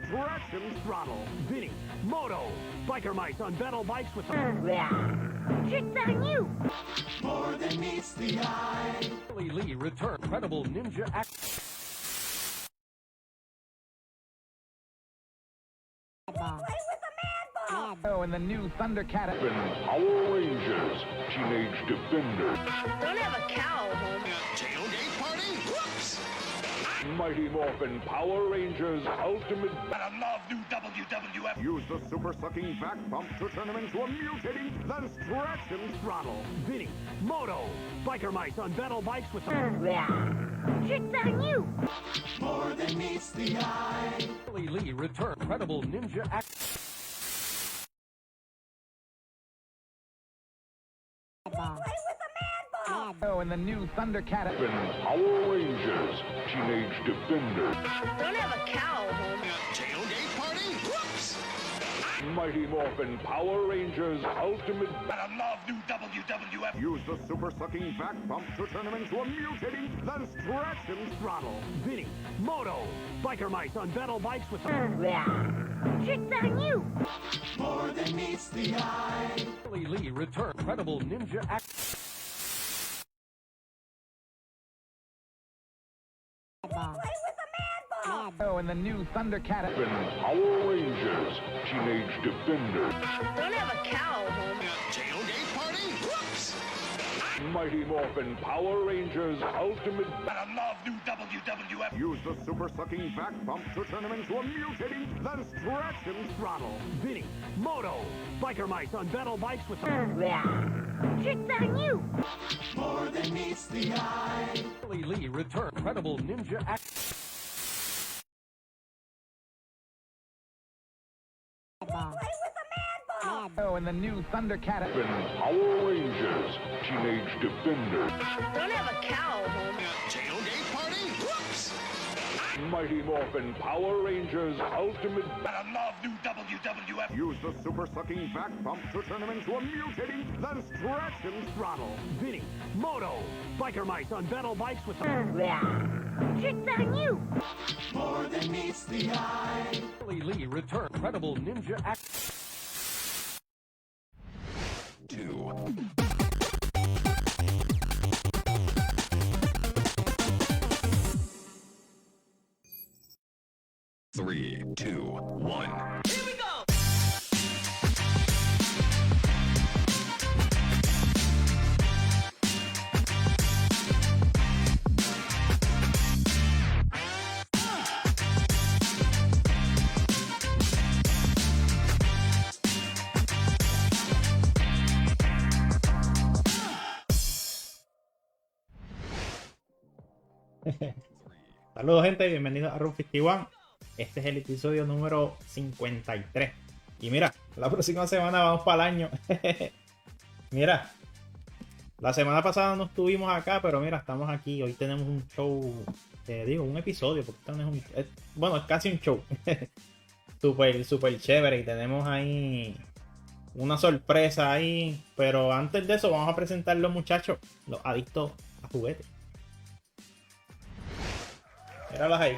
stretch and throttle. Vinny, Moto, biker mice on battle bikes with Tricks on you! More than meets the eye. Billy Lee return. Incredible ninja act. Oh, and the new Thundercat. Power Rangers, Teenage Defenders, Don't have a cow, home. Tailgate party? Whoops! Mighty Morphin Power Rangers Ultimate. And I love new WWF. Use the super sucking back pump to turn him into a mutating, then stretch and throttle. Vinny, Moto, biker mice on battle bikes with Tricks on you! More than meets the eye. Billy Lee return. Incredible ninja act. Oh, and the new Thundercat. Power Rangers, Teenage Defenders, Don't have a cow, home. Tailgate party? Whoops! Mighty Morphin Power Rangers Ultimate. And I love new WWF. Use the super sucking back pump to turn him into a mutating, then stretch and throttle. Vinny, Moto, biker mice on battle bikes with Tricks on you! More than meets the eye. Billy Lee return. Incredible ninja act. Oh, and the new Thundercat. Power Rangers, Teenage Defenders, Don't have a cow, home. Tailgate party? Whoops! Mighty Morphin Power Rangers Ultimate. And I love new WWF. Use the super sucking back pump to turn him into a mutating, then stretch and throttle. Vinny, Moto, biker mice on battle bikes with Tricks on you! More than meets the eye. Billy Lee return. Incredible ninja act. Oh, and the new Thundercat. Power Rangers, Teenage Defenders, Don't have a cow, home. Tailgate party? Whoops! Mighty Morphin Power Rangers Ultimate. And I love new WWF. Use the super sucking back pump to turn him into a mutating, then stretch and throttle. Vinny, Moto, biker mice on battle bikes with Tricks on you! More than meets the eye. Billy Lee return. Incredible ninja act. 2. 3, 2, 1. Here we go! Saludos gente, bienvenidos a Room 51. Este es el episodio número 53. Y mira, la próxima semana vamos para el año. Mira, la semana pasada no estuvimos acá, pero mira, estamos aquí. Hoy tenemos un show, un episodio, porque esto no es bueno, es casi un show. Súper chévere. Y tenemos ahí una sorpresa ahí. Pero antes de eso, vamos a presentar los muchachos, los adictos a juguetes. Míralos ahí.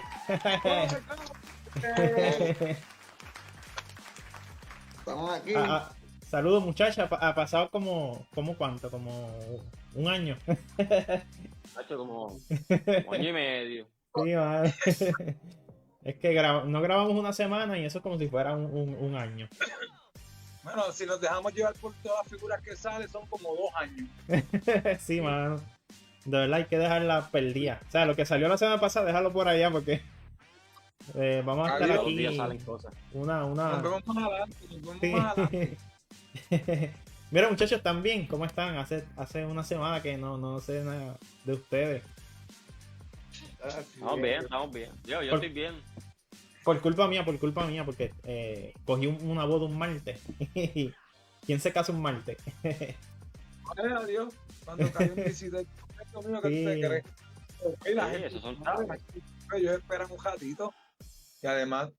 Estamos aquí. Saludos muchachos, ha pasado como cuánto, como un año. Hacho, como año y medio. Sí, man. Es que no grabamos una semana y eso es como si fuera un año. Bueno, si nos dejamos llevar por todas las figuras que salen, son como 2 años. Sí, mano. De verdad hay que dejarla perdida. O sea, lo que salió la semana pasada, déjalo por allá porque vamos a estar Todos los aquí. días salen cosas. Nos vemos más adelante, más adelante. Mira muchachos, también, ¿cómo están? Hace una semana que no sé nada de ustedes. Estamos bien. Yo estoy bien. Por culpa mía, porque cogí una boda un martes. ¿Quién se casa un martes? Gracias a Dios, cuando cayó un visita mío, ¿qué te crees? Y la gente, esos son tablas. ellos esperan un ratito. Y además,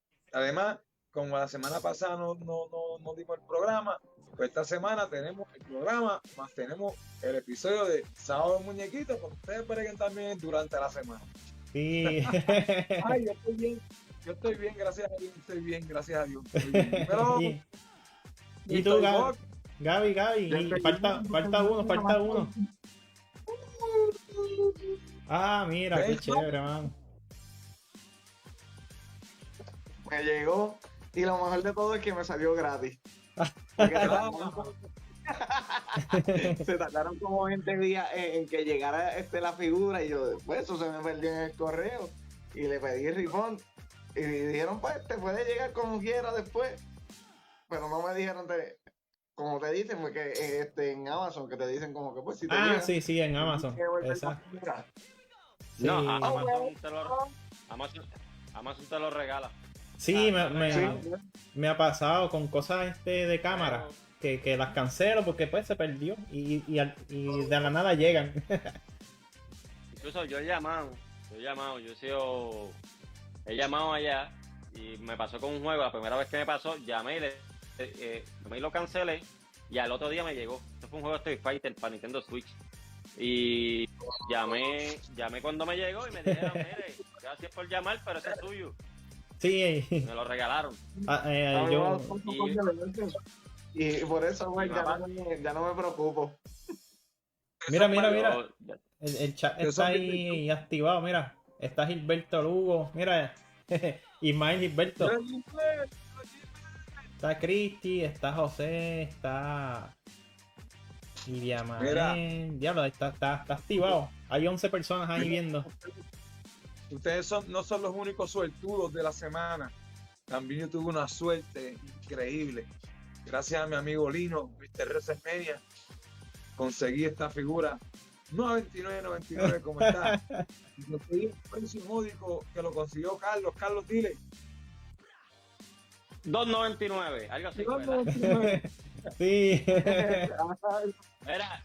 como la semana pasada no dimos el programa, pues esta semana tenemos el programa, más tenemos el episodio de Sábado de Muñequitos, para que ustedes breguen también durante la semana. Sí. Ay, yo estoy bien. Yo estoy bien, gracias a Dios. Estoy bien, gracias a Dios. Estoy bien. Pero, ¿Y tú, Gaby? Y falta uno. Ah, mira, qué chévere, man. Me llegó y lo mejor de todo es que me salió gratis. Porque se tardaron como 20 días en que llegara la figura y yo después eso se me perdió en el correo y le pedí el refund y dijeron pues te puede llegar como quiera después, pero no me dijeron como te dicen fue que en Amazon que te dicen como que pues si te llega, sí, en Amazon. Exacto. Sí. No, Amazon te lo regala. Sí, me ha pasado con cosas de cámara que las cancelo porque pues se perdió y de la nada llegan. Incluso yo he llamado, he llamado allá y me pasó con un juego, la primera vez que me pasó, llamé y lo cancelé y al otro día me llegó. Este fue un juego de Street Fighter para Nintendo Switch. Y llamé cuando me llegó y me dijeron, mire, gracias por llamar, pero ese es suyo. Sí. Me lo regalaron. Y por eso güey, ya no me preocupo. Mira. El chat está ahí activado, mira. Está Gilberto Lugo, mira. Ismael Gilberto. Está Cristi, está José, está Iriamael. Diablo, está activado. Hay 11 personas ahí viendo. Ustedes no son los únicos suertudos de la semana. También yo tuve una suerte increíble. Gracias a mi amigo Lino, Mr. WrestleMania, conseguí esta figura. No a $29.99 como está. Y conseguí un precio módico que lo consiguió Carlos. Carlos, dile. $2.99, algo así. Sí. Era,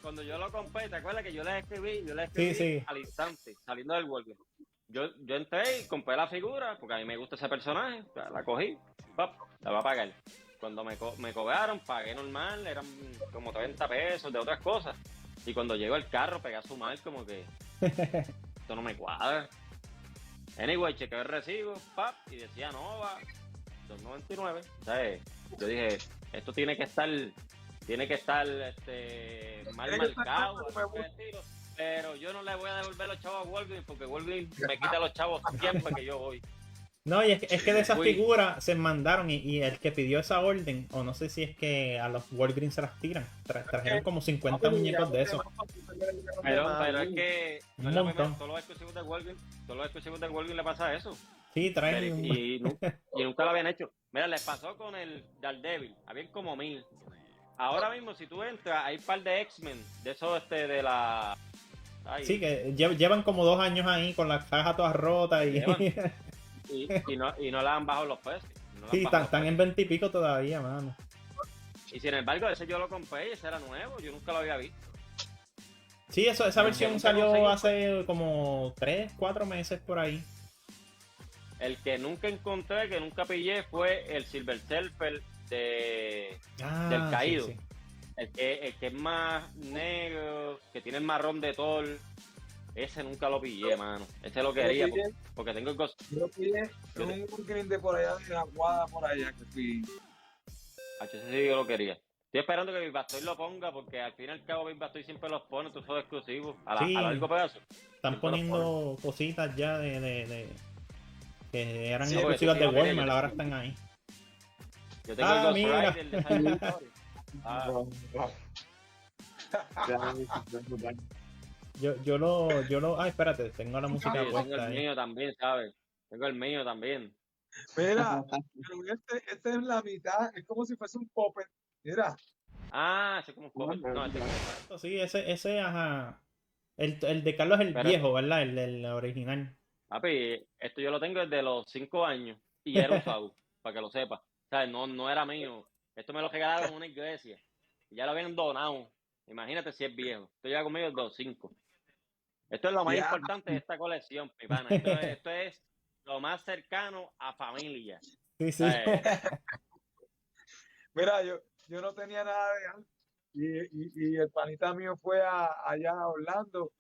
cuando yo lo compré, ¿te acuerdas que yo les escribí Sí. al instante, saliendo del Walgreens? Yo entré y compré la figura, porque a mí me gusta ese personaje, la cogí, la voy a pagar. Cuando me cobraron, pagué normal, eran como 30 pesos de otras cosas. Y cuando llegó el carro, pegué a su mal como que esto no me cuadra. Anyway, chequeé el recibo, y decía Nova, $2.99. O sea, yo dije, esto tiene que estar mal marcado, pero yo no le voy a devolver los chavos a Walgreens porque Walgreens me quita los chavos siempre que yo voy. No, y es que de esas figuras se mandaron y el que pidió esa orden, o no sé si es que a los Walgreens se las tiran, trajeron como 50 muñecos de esos. Pero es que un montón. Todos los exclusivos del Walgreens le pasa eso. Sí, traen y nunca lo habían hecho. Mira, les pasó con el Daredevil, habían como 1000. Ahora mismo si tú entras, hay un par de X-Men, de esos de la... Ay, sí, que llevan como 2 años ahí con las cajas todas rotas y no le han bajado los precios. Sí, están en 20 y pico todavía, mano. Y sin embargo, ese yo lo compré y ese era nuevo, yo nunca lo había visto. Sí, esa versión salió hace como 3, 4 meses por ahí. El que nunca encontré, que nunca pillé, fue el Silver Surfer del Caído. Sí. El que es más negro, que tiene el marrón de Thor. Ese nunca lo pillé, mano. Ese lo quería porque tengo el costo. Yo lo pillé en un Walgreens de por allá, de la Aguada por allá, que fui. Ese sí yo lo quería. Estoy esperando que Big Bastoy lo ponga porque al fin y al cabo Big Bastoy siempre los pone, todos son exclusivos. A largo plazo. Están poniendo cositas ya de que eran Sí, exclusivas sí, de Walmart, ahora están ahí. Yo tengo el Ghost mira. Rider de Silent Story. Ay, espérate, tengo la música Tengo puesta el ahí. mío también, ¿sabes? Tengo el mío también. Mira, pero este es la mitad, es como si fuese un popper. Mira. Ese como un popper. No, Sí, ese, ajá. El de Carlos es el viejo, ¿verdad? El original. Papi, esto yo lo tengo desde los 5 años y era usado, para que lo sepas. O sea, no era mío. Esto me lo regalaron en una iglesia. Y ya lo habían donado. Imagínate si es viejo. Esto lleva conmigo desde los 5. Esto es lo más importante de esta colección, mi pana. Esto es lo más cercano a familia. Sí. Mira, yo no tenía nada de antes. Y el panita mío fue allá a Orlando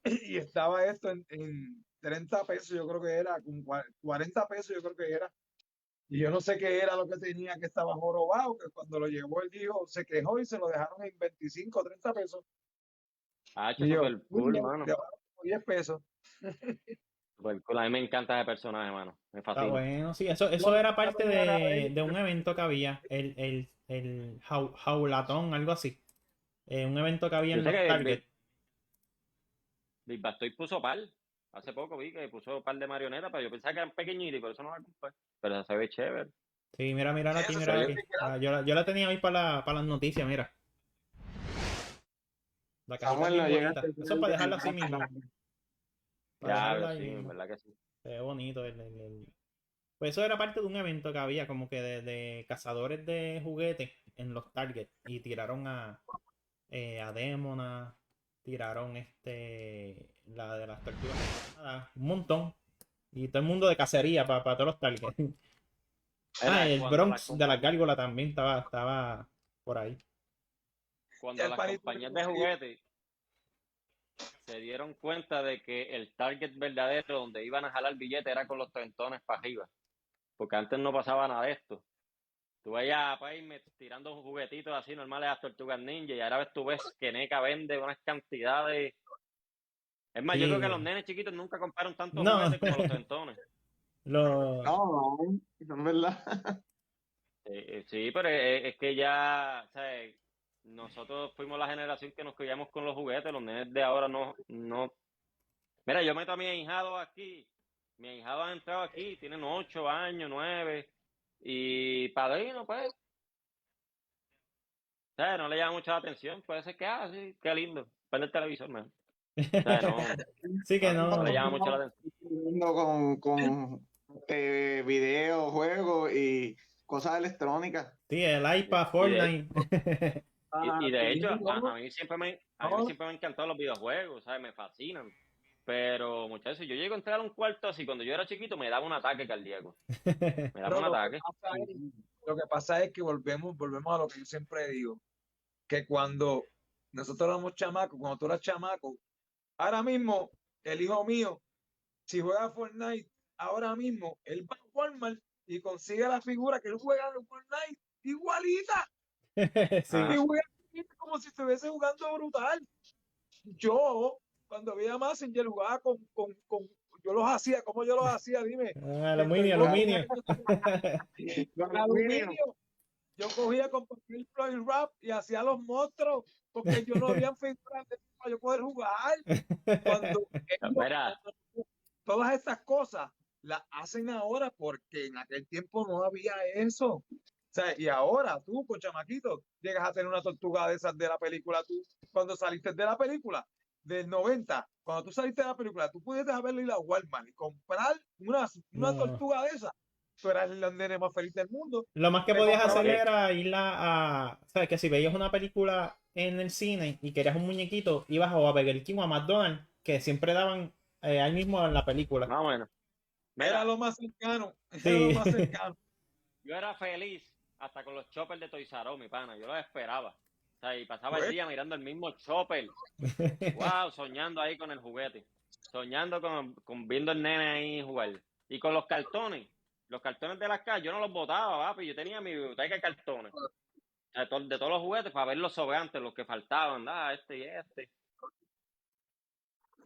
y estaba esto en 30 pesos, yo creo que era, con 40 pesos, yo creo que era. Y yo no sé qué era lo que tenía, que estaba jorobado, que cuando lo llevó él dijo, se quejó y se lo dejaron en 25 o 30 pesos. Ah, Y yo, super cool, mano. de abajo como 10 pesos. Super cool. A mí me encanta ese personaje, mano. Me Está fascina. bueno, sí, eso era parte de un evento que había, el Jaulatón, algo así. Un evento que había Yo en sé los que Target. Big Bastoy puso par. Hace poco vi que puso par de marionetas, pero yo pensaba que eran pequeñitos y por eso no la compré. Pero se ve chévere. Sí, mira aquí, Eso mira se aquí. ve Ah, yo la tenía ahí para las noticias, mira. La cajita Samuel, bien no bonita. llegaste. Eso es para dejarla así mismo. Para Ya, dejarla ahí sí, en mismo. verdad que sí. Se ve bonito. Pues eso era parte de un evento que había, como que de cazadores de juguetes en los Target. Y tiraron a Demona, tiraron la de las tortugas, un montón. Y todo el mundo de cacería para todos los Target. Era El cuando Bronx de la gárgola también estaba por ahí. Cuando El las panito compañías que de conseguí. juguetes se dieron cuenta de que el target verdadero donde iban a jalar billetes era con los trentones para arriba. Porque antes no pasaba nada de esto. Tú veías a Payme tirando juguetitos así normales a las tortugas ninja y ahora tú ves que NECA vende unas cantidades. Es más, yo creo que Sí. los nenes chiquitos nunca compraron tantos No. juguetes como los trentones. Lo- No, eso es verdad. Sí, pero es que ya, o sea, nosotros fuimos la generación que nos criamos con los juguetes, los nenes de ahora no. Mira, yo meto a mi ahijado aquí, mi ahijado ha entrado aquí, tienen 8 años, 9, y padrino, pues, o sea, no le llama mucha la atención, puede ser que, sí, qué lindo, prende el televisor, man. O sea, no, Sí que no le no. llama mucho la atención. Con videojuegos y cosas electrónicas. Sí, el iPad, Fortnite. Y de Sí, hecho, no, a mí siempre me no. han encantado los videojuegos, ¿sabes? Me fascinan. Pero, muchachos, yo llego a entrar a un cuarto así, cuando yo era chiquito, me daba un ataque cardíaco. Me daba Pero un ataque. lo que pasa es que volvemos a lo que yo siempre digo, que cuando nosotros éramos chamacos, cuando tú eras chamaco, ahora mismo, el hijo mío, si juega Fortnite, ahora mismo, él va a Walmart y consigue la figura que él juega en Fortnite, igualita, Sí. Ah. y juega como si estuviese jugando brutal. Yo, cuando veía Messenger, jugaba yo los hacía, ¿cómo yo los hacía? Dime. Aluminio. Con aluminio. Yo cogía con papel Floyd Wrap y hacía los monstruos, porque yo no había figuras para yo poder jugar. Cuando Mira, todas estas cosas las hacen ahora porque en aquel tiempo no había eso. O sea, y ahora tú, con chamaquito, llegas a tener una tortuga de esas de la película. Tú, cuando saliste de la película del 90, cuando tú saliste de la película, tú pudiste haberle ido a Walmart y comprar una No. tortuga de esas. Tú eras el nene más feliz del mundo. Lo más que Te podías comprabas- hacer era ir ¿sabes? Que si veías una película en el cine y querías un muñequito, ibas o a Burger King o a McDonald's, que siempre daban ahí mismo en la película. más o menos. Era Mira, lo más cercano. Era Sí. lo más cercano. yo era feliz hasta con los choppers de Toys R Us, mi pana. Yo los esperaba. O sea, y pasaba Pues. el día mirando el mismo chopper. Wow, soñando ahí con el juguete. Soñando con viendo el nene ahí jugar. Y con los cartones. Los cartones de las cajas, yo no los botaba, papi. Yo tenía mi biblioteca de cartones. De todos los juguetes para ver los sobrantes, los que faltaban. Este y este.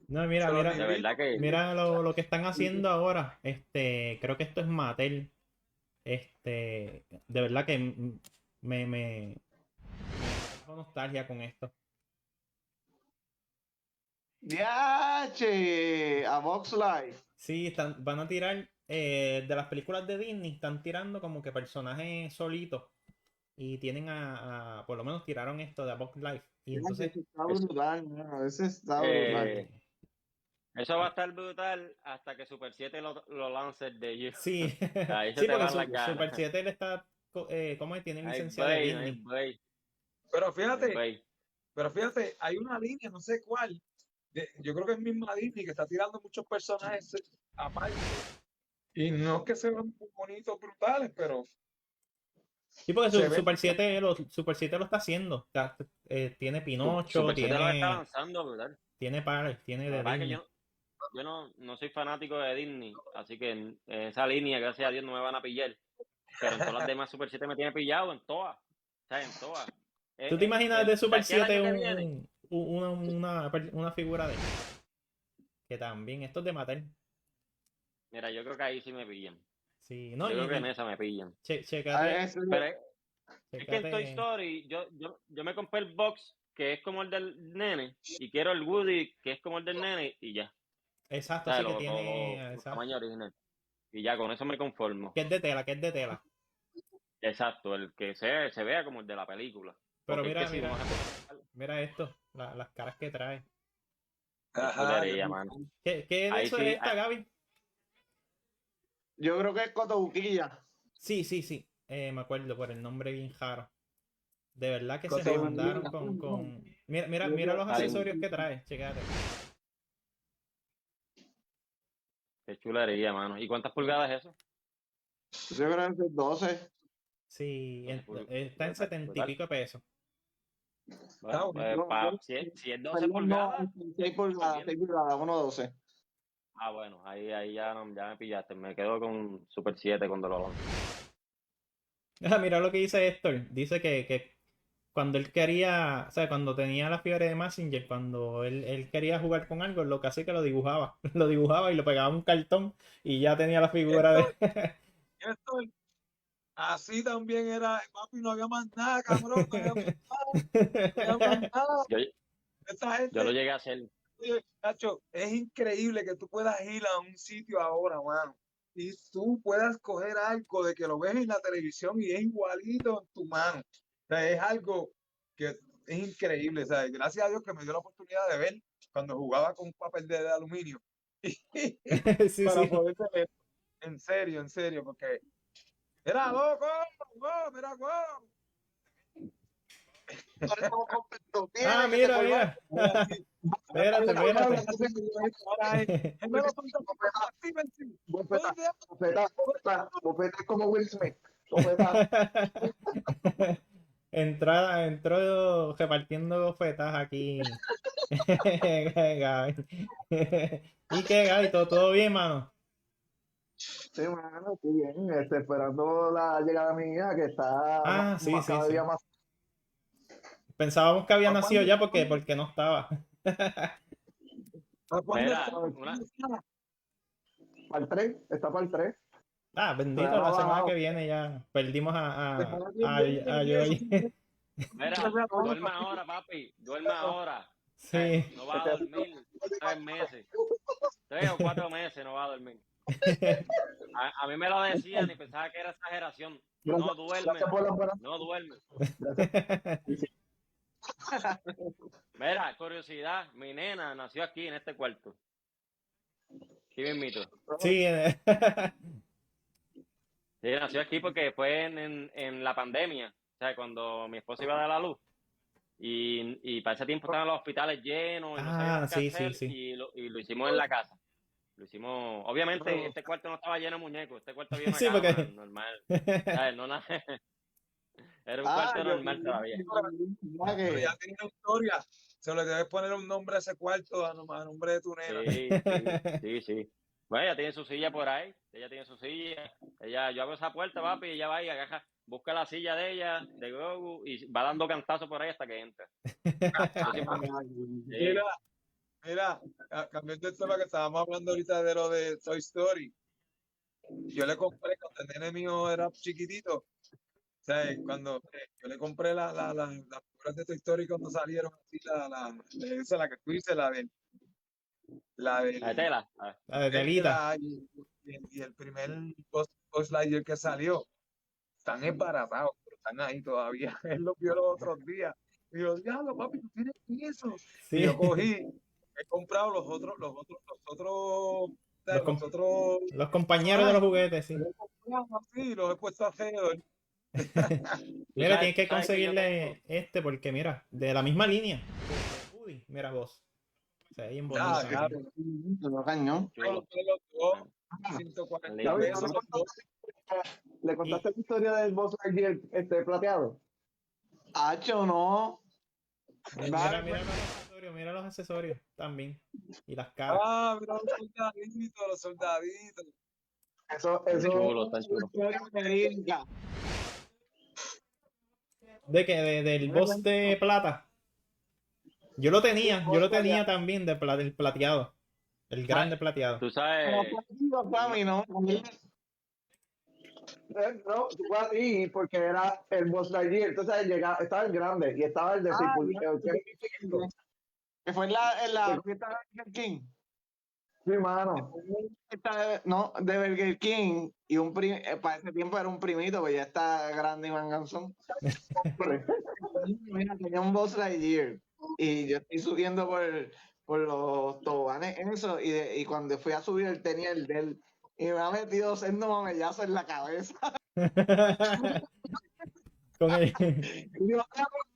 No, mira, De verdad que... mira lo que están haciendo ahora. Creo que esto es Mattel. De verdad que me da nostalgia con esto. ¡Yache! A Box Life. Sí, van a tirar de las películas de Disney, están tirando como que personajes solitos. Y tienen por lo menos tiraron esto de A Box Life. Y entonces, Ese está brutal, ¿no? Ese está brutal. Eso va a estar brutal hasta que Super 7 lo lance el de ellos. sí, Ahí se sí, te porque van las ganas. Super 7 le está, ¿cómo es? Tiene Hay licencia de Blade, hay Disney. Blade, Pero hay fíjate, Blade. hay una línea, no sé cuál. Yo creo que es misma Disney que está tirando muchos personajes aparte. Y no es que sean bonitos, brutales, pero Sí, porque se ve. Super 7 Super 7 lo está haciendo. Tiene Pinocho, Super 7 lo está tiene lanzando, brutal. tiene pares, tiene Lo de que pasa es que Disney. no soy fanático de Disney, así que en esa línea, gracias a Dios, no me van a pillar. Pero en todas las demás Super 7 me tiene pillado, en todas. O sea, en todas. ¿Tú te imaginas de Super aquí al 7 año que viene, una figura de él? Que también, esto es de Mattel. mira, yo creo que ahí sí me pillan. Sí, no, Yo creo que en esa me pillan. Chécate. Pero es que en Toy Chécate. Story, yo me compré el box que es como el del nene, y quiero el Woody que es como el del nene, y ya. Exacto, O sea, sí que tiene. los Exacto. tamaños originales. Y ya, con eso me conformo. Que es de tela, que es de tela. Exacto, el que se vea como el de la película. Pero Porque es que si mira, no se mira esto, las caras que trae. Ajá, chulería, mano. ¿Qué de Ahí eso sí, es esta, Gaby? Yo creo que es Cotobuquilla. Sí. Me acuerdo por el nombre bien raro. De verdad que se Cotobuquilla. mandaron con... Mira los accesorios que trae, chécate. Qué chulería, mano. ¿Y cuántas pulgadas es eso? Yo creo que es 12. Sí, Pues, está en 70 y pico de pesos. Bueno, no, si es 12 Perdón, no, pulgadas. 6 pulgadas, 6 pulgadas, 1.12. Ah, bueno, ahí ya, ya me pillaste. Me quedo con Super 7 cuando lo lanzo. Mira lo que dice Héctor. Dice que cuando él quería, o sea, cuando tenía la fiebre de Mazinger, cuando él quería jugar con algo, lo que hacía es que lo dibujaba. Lo dibujaba y lo pegaba a un cartón y ya tenía la figura de... Esto, así también era, papi, no había más nada, cabrón, no había más nada. Esta gente, Yo lo llegué a hacer. oye, Nacho, es increíble que tú puedas ir a un sitio ahora, mano, y tú puedas coger algo de que lo ves en la televisión y es igualito en tu mano. O sea, es algo que es increíble, ¿sabes? Gracias a Dios que me dio la oportunidad de ver cuando jugaba con papel de aluminio. Sí, Para sí. poder ver. En serio, porque era loco, mira, Ah, mira. Espérate. Bofeta es como Will Smith. Entró repartiendo bofetas aquí. Gaby. ¿Y qué, Gaby? ¿Todo bien, mano? Sí, mano, estoy bien. Esperando la llegada de mi hija que está Sí. cada día más. Pensábamos que había nacido ya porque no estaba. Mira, Para el 3, está para el 3. Bendito, Pero la no, semana no. que viene ya perdimos a Joey. mira, duerma ahora, papi. Duerma ahora. Sí. No va a dormir 3 meses. 3 o 4 meses no va a dormir. A mí me lo decían y pensaba que era exageración. No duerme. No duerme. Mira, curiosidad, mi nena nació aquí en este cuarto. ¿Sí mismito? Sí. Sí, nació aquí porque fue en la pandemia, o sea, cuando mi esposa iba a dar la luz. Y para ese tiempo estaban los hospitales llenos y no sabíamos qué hacer, sí. y lo hicimos en la casa. Lo hicimos, obviamente este cuarto no estaba lleno de muñecos, este cuarto había una Sí, cama porque... normal. ¿Sabes? Era un cuarto normal todavía. Pero ya tiene una historia. Se le debes poner un nombre a ese cuarto a nombre de tu nena. Sí. Bueno, ella tiene su silla por ahí. Ella tiene su silla. Yo abro esa puerta, papi, y ella va y agarra, busca la silla de ella, de Grogu, y va dando cantazos por ahí hasta que entra. Mira, cambiando el tema que estábamos hablando ahorita de lo de Toy Story. Yo le compré, cuando el nene mío era chiquitito, o sea, cuando yo le compré las figuras de Toy Story cuando salieron así, la que tú dices, la de tela. La de telita. Y el primer Buzz Lightyear que salió, están embaratados, pero están ahí todavía. Él los vio los otros días. Y yo, diablo, papi, ¿tú tienes eso? Sí. Y yo cogí, he comprado los otros, los compañeros de los juguetes, sí. Sí, los he puesto alrededor. Mira, tienes que conseguirle porque mira, de la misma línea. Uy, mira vos. O sea, ahí en bonito. Claro. Cañón. Los dos, 140 pesos. ¿Le contaste la historia del Buzz Lightyear plateado? Hacho, no. Mira la Mira los accesorios también. Y las caras. Ah, mira los soldaditos. Eso chulo, tan es chulo. historia verídica. ¿De qué? Del boss de plata. Yo lo tenía también del plateado. El grande plateado. Tú Como sabes, fue para mí, ¿no? No, fue a ti porque era el Boss Lightyear, entonces estaba el grande y estaba el de que fue en la fiesta de Burger King. Sí, mano. No, de Burger King y para ese tiempo era un primito, pues ya está grande y manganzón. Mira, tenía un Boss Lightyear y yo estoy subiendo por los toboganes eso y cuando fui a subir él tenía el del y me ha metido sendo mamellazo en la cabeza. Con el... Y yo,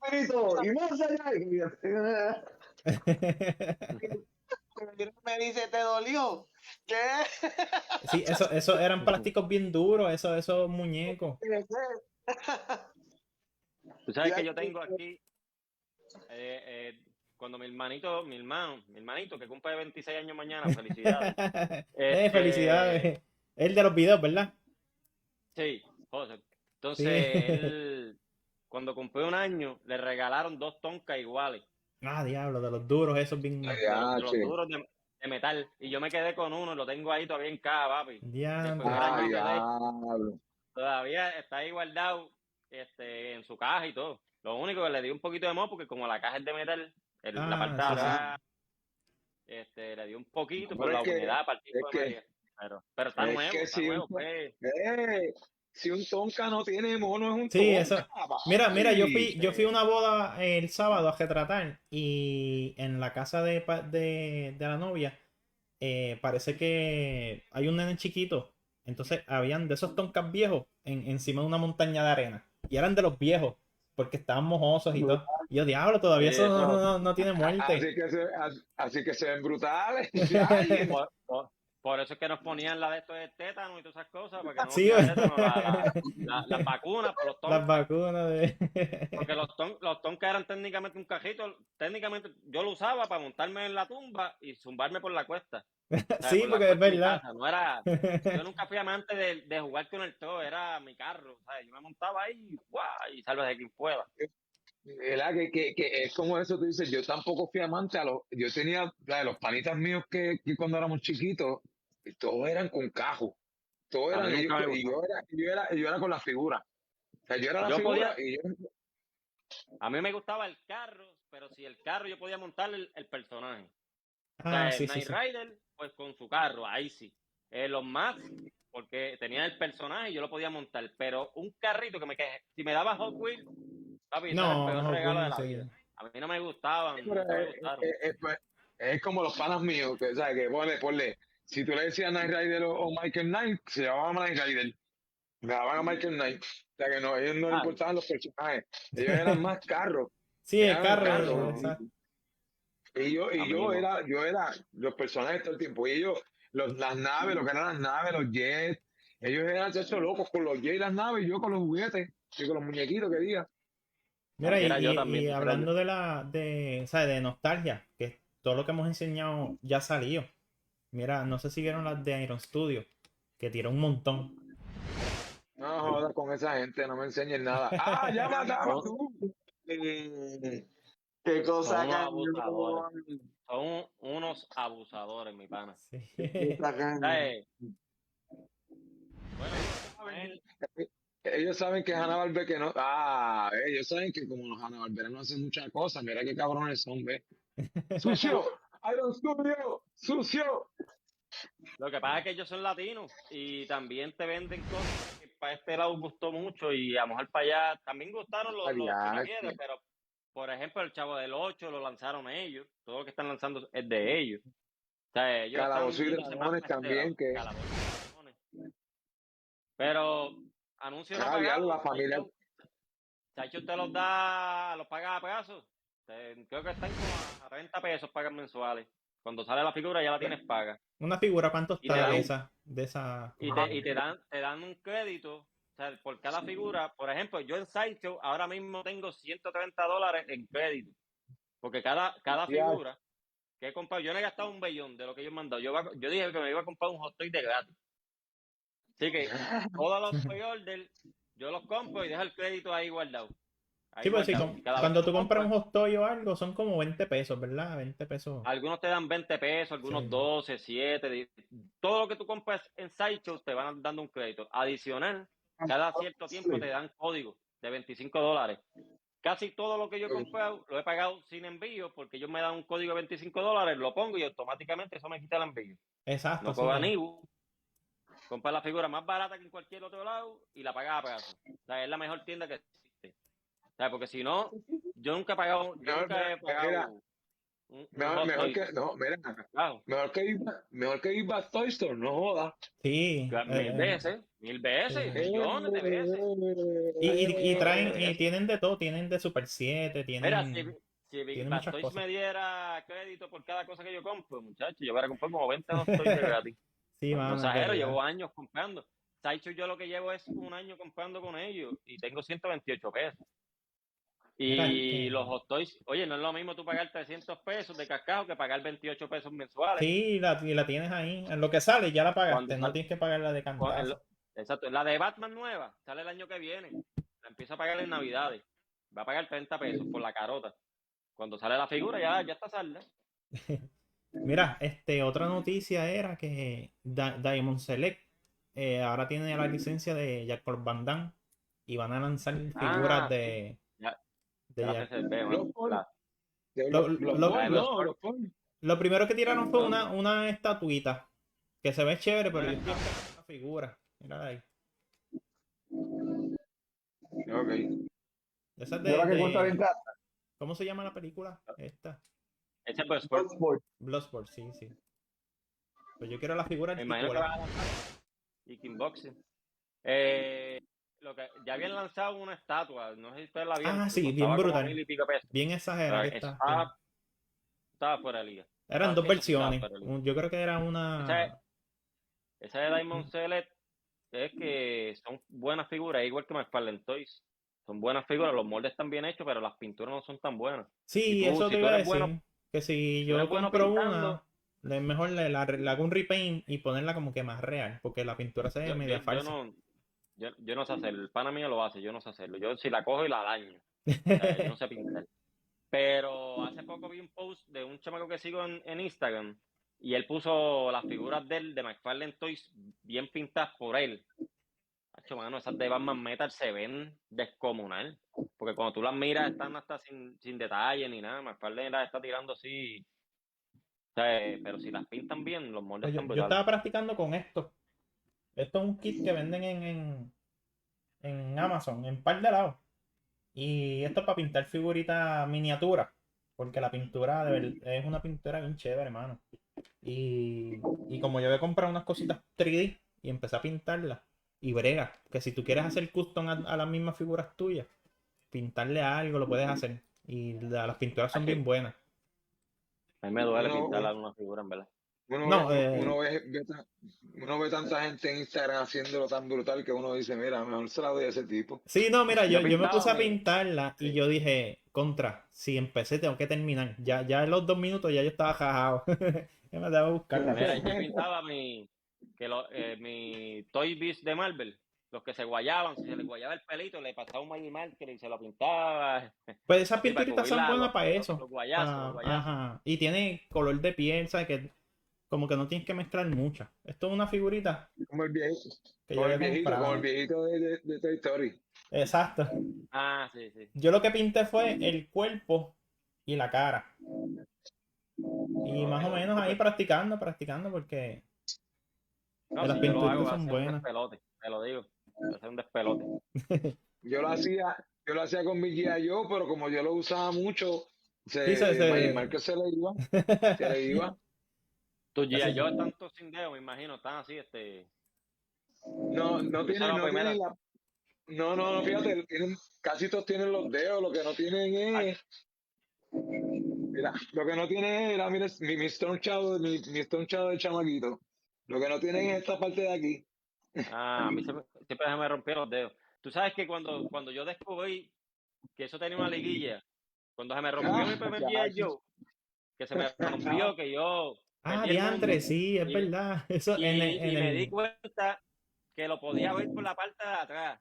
espíritu, y más allá. Me dice, ¿te dolió? ¿Qué? Sí, eso eran plásticos bien duros, esos muñecos. tú sabes que yo tengo aquí, cuando mi hermanito que cumple 26 años mañana, felicidades. Felicidades. El de los videos, ¿verdad? Sí, José. Entonces, Sí. él, cuando cumplió un año, le regalaron 2 Tonka iguales. Ah, diablo, de los duros, esos bien. De los duros de metal. Y yo me quedé con uno, lo tengo ahí todavía en caja, papi. Diablo. Todavía está ahí guardado en su caja y todo. Lo único que le dio un poquito de moho, porque como la caja es de metal, la parte de atrás, le dio un poquito por la humedad, partido de media. Pero está nuevo, está nuevo. Si un Tonka no tiene mono, es un Sí, Tonka. eso. Mira, yo fui a una boda el sábado a retratar y en la casa de la novia parece que hay un nene chiquito. Entonces habían de esos Tonkas viejos encima de una montaña de arena. Y eran de los viejos, porque estaban mojosos y todo. Y yo, diablo, todavía Sí, eso no tiene muerte. Así que se ven brutales. Por eso es que nos ponían la de estos de tétano y todas esas cosas, para que no nos Sí, diera tétano, las vacunas por los las Tonkas. vacunas de... Porque los Tonkas eran técnicamente un cajito. Técnicamente yo lo usaba para montarme en la tumba y zumbarme por la cuesta. Sí, por la porque es cuesta de mi verdad. casa. Yo nunca fui amante de jugar con el todo, era mi carro. ¿Sabes? Yo me montaba ahí y salve de quien pueda. ¿Verdad? Que es como eso, tú dices, yo tampoco fui amante yo tenía los panitas míos que cuando éramos chiquitos, todos eran con cajo, todos A eran mí nunca me y gustó. yo era con la figura, o sea, yo era la Yo figura podía- y yo, A mí me gustaba el carro, pero si el carro yo podía montar el personaje. O Ah, sea, sí, el sí, Knight sí. Rider, pues con su carro, ahí sí. Los Max, porque tenía el personaje y yo lo podía montar. Pero un carrito si me daba Hot Wheels, papi, ese era el No, peor no, regalo de no la sé. vida. A mí no me gustaban, pero, nunca me gustaron. pues, es como los panas míos, que, ¿sabes? Que ponle, si tú le decías Knight Rider o Michael Knight, se llamaban Knight Rider, me daban a Michael Knight, o sea que no, ellos no les Ah, importaban los personajes, ellos eran más carros, Sí, el eran carro, carros. exacto. Y a mí no. yo era los personajes todo el tiempo. Y ellos, las naves, lo que eran las naves, los jets, ellos eran hechos locos con los jets y las naves, y yo con los juguetes, y con los muñequitos que diga. Mira, Así era yo y también. hablando ¿sabes? De nostalgia, que todo lo que hemos enseñado ya salió. Mira, no sé si vieron las de Iron Studio, que tiró un montón. No jodas con esa gente, no me enseñen nada. ¡Ah, ya mataba tú! Qué cosa Son unos cañón. abusadores. Son unos abusadores, mi pana. Sí. Cosa cañón. ¿Sabes? Bueno, Ellos saben que Hanna-Barbera que no. Ah, ellos saben que como los Hanna-Barbera no hacen muchas cosas, mira qué cabrones son, ¿ves? ¡Sucio! ¡Iron Studio! ¡Sucio! lo que pasa es que ellos son latinos y también te venden cosas que para este lado gustó mucho y a lo mejor para allá también gustaron los chimaquieres, pero por ejemplo el Chavo del 8 lo lanzaron ellos, todo lo que están lanzando es de ellos. O sea, ellos Calabozos y están yéndose más Dragones para este también, lado, que. Calabozos y Dragones. Pero anuncios no Ah, diablo, pagados, la familia. Chacho te los paga a pedazos. Creo que están como a 30 pesos pagan mensuales. Cuando sale la figura ya la tienes paga. Una figura, ¿cuánto Y te está dan- de esa? Y te dan un crédito, o sea, por cada figura. Por ejemplo, yo en Sideshow ahora mismo tengo $130 en crédito. Porque cada Ya. figura que he comprado, yo no he gastado un bellón de lo que ellos me han dado. Yo dije que me iba a comprar un hot toy de gratis. Así que todos los pre-order, yo los compro y dejo el crédito ahí guardado. Sí, pues sí, Y cada vez cuando que tú compras un compras, hot toy o algo, son como 20 pesos, ¿verdad? 20 pesos. algunos te dan 20 pesos, algunos Sí. 12, 7. Todo lo que tú compras en Sideshow te van dando un crédito. Adicional, cada cierto tiempo te dan código de $25. Casi todo lo que yo he comprado lo he pagado sin envío porque ellos me dan un código de $25, lo pongo y automáticamente eso me quita el envío. Exacto, No sí. cobran IBU. Compras la figura más barata que en cualquier otro lado y la pagas a pedazo. O sea, es la mejor tienda que existe. O sea, porque si no, yo nunca he pagado, Mira, un mejor, hot toy. mira, mejor que ir a Toy Store, no jodas. Sí. Mil veces, millones de veces. Y traen, y veces. tienen de todo, tienen de Super 7, Mira, tienen, si Big tienen Bad muchas Toys cosas. me diera crédito por cada cosa que yo compro, muchachos, yo hubiera comprado como 20 hot toys de gratis. Sí, No mano, exagero, de llevo verdad. años comprando. Sideshow yo lo que llevo es un año comprando con ellos y tengo 128 pesos. Mira, Y los hot toys, oye, no es lo mismo tú pagar 300 pesos de cascajo que pagar 28 pesos mensuales. sí, y la tienes ahí. En lo que sale ya la pagaste, Cuando no sale- tienes que pagarla de Con cantazo. exacto, la de Batman nueva sale el año que viene. La empiezo a pagar en Navidades. Va a pagar 30 pesos por la carota. Cuando sale la figura ya está salda. Mira, otra noticia era que Diamond Select ahora tiene la licencia de Jack Van Damme y van a lanzar figuras Sí. Ya de la Jack. reservé, Los man. La Los Lo primero que tiraron fue ¿Dónde? una estatuita que se ve chévere, pero yo estoy esperando una figura. Mira ahí. Ok. Esa es Yo la que cuesta bien cara. ¿cómo se llama la película? Esta. Ese es Bloodsport. Bloodsport, sí, sí. Pues yo quiero la figura Me imagino que articulada. van a lanzar y Kickboxing. Ya habían lanzado una estatua, no sé si ustedes la vieron. Ah, que sí, bien costaba como brutal. 1000 y pico pesos. Bien exagerada Pero que está. estaba fuera de liga. Eran dos Eso sí estaba versiones. fuera de liga. Yo creo que era una. Esa de Diamond Select es que son buenas figuras, igual que McFarlane Toys. Son buenas figuras, los moldes están bien hechos, pero las pinturas no son tan buenas. Sí, Y tú, eso si te tú iba a eres decir. bueno, Que si tú yo eres bueno compro pintando, una, es mejor le hago un repaint y ponerla como que más real, porque la pintura se ve media falsa. yo no sé hacerlo. El pana mío lo hace, yo no sé hacerlo. Yo si la cojo y la daño. O sea, yo no sé pintar. Pero hace poco vi un post de un chamaco que sigo en Instagram y él puso las figuras de McFarlane Toys bien pintadas por él. Hacho, mano, esas de Batman Metal se ven descomunal. Porque cuando tú las miras están hasta sin detalle ni nada. McFarlane las está tirando así. O sea, pero si las pintan bien, los moldes Pues yo están brutales. estaba practicando con esto. Esto es un kit que venden en Amazon, en par de lados. Y esto es para pintar figuritas miniaturas. Porque la pintura es una pintura bien chévere, hermano. Y como yo había comprado unas cositas 3D y empecé a pintarlas. Y brega, que si tú quieres hacer custom a las mismas figuras tuyas, pintarle algo, lo puedes hacer. Y las pinturas son bien buenas. A mí me duele pintar una figura, en verdad. No, uno ve tanta gente en Instagram haciéndolo tan brutal que uno dice, mira, mejor se la doy a ese tipo. Sí, no, mira, yo me pintaba puse a mi- pintarla y sí. yo dije, contra, si empecé tengo que terminar. Ya en los 2 minutos ya yo estaba jajado. Ya me daba a buscarla. Mira, yo pintaba mi Toy Biz de Marvel. Los que se guayaban, si se les guayaba el pelito, le pasaba un Magic Marker y se lo pintaba. Pues esas Sí, para pinturitas son cubrir buenas para eso. los guayazos. Ajá. Y tiene color de piel, ¿sabes? Que como que no tienes que mezclar muchas. Esto es una figurita Como el viejito, que yo había comprado. como el viejito de Toy Story. Exacto. Ah, sí, sí. Yo lo que pinté fue el cuerpo y la cara. Y más o menos ahí practicando, porque No, las si yo lo pinturitas hago, va a son ser un buenas. despelote, te lo digo. Va a ser un despelote. Yo lo hacía con mi guía yo, pero como yo lo usaba mucho, Sí, Magic Marker se le iba. Tus G.I. Joe están todos sin dedo, me imagino, están así, No Esa tienen, es la primera. no, fíjate, casi todos tienen los dedos, lo que no tienen es, mira, lo que no tienen es, mira, mi Stone Shadow, mi Stone Shadow del chamaquito, lo que no tienen es esta parte de aquí. A mí siempre se me rompieron los dedos. Tú sabes que cuando yo descubrí que eso tenía una liguilla, Cuando se me rompió mi primer G.I. Joe, que se me rompió, que yo perdí el mundo, diantre, sí, es y- verdad. Eso y, en y me di el... cuenta que lo podía ver por la parte de atrás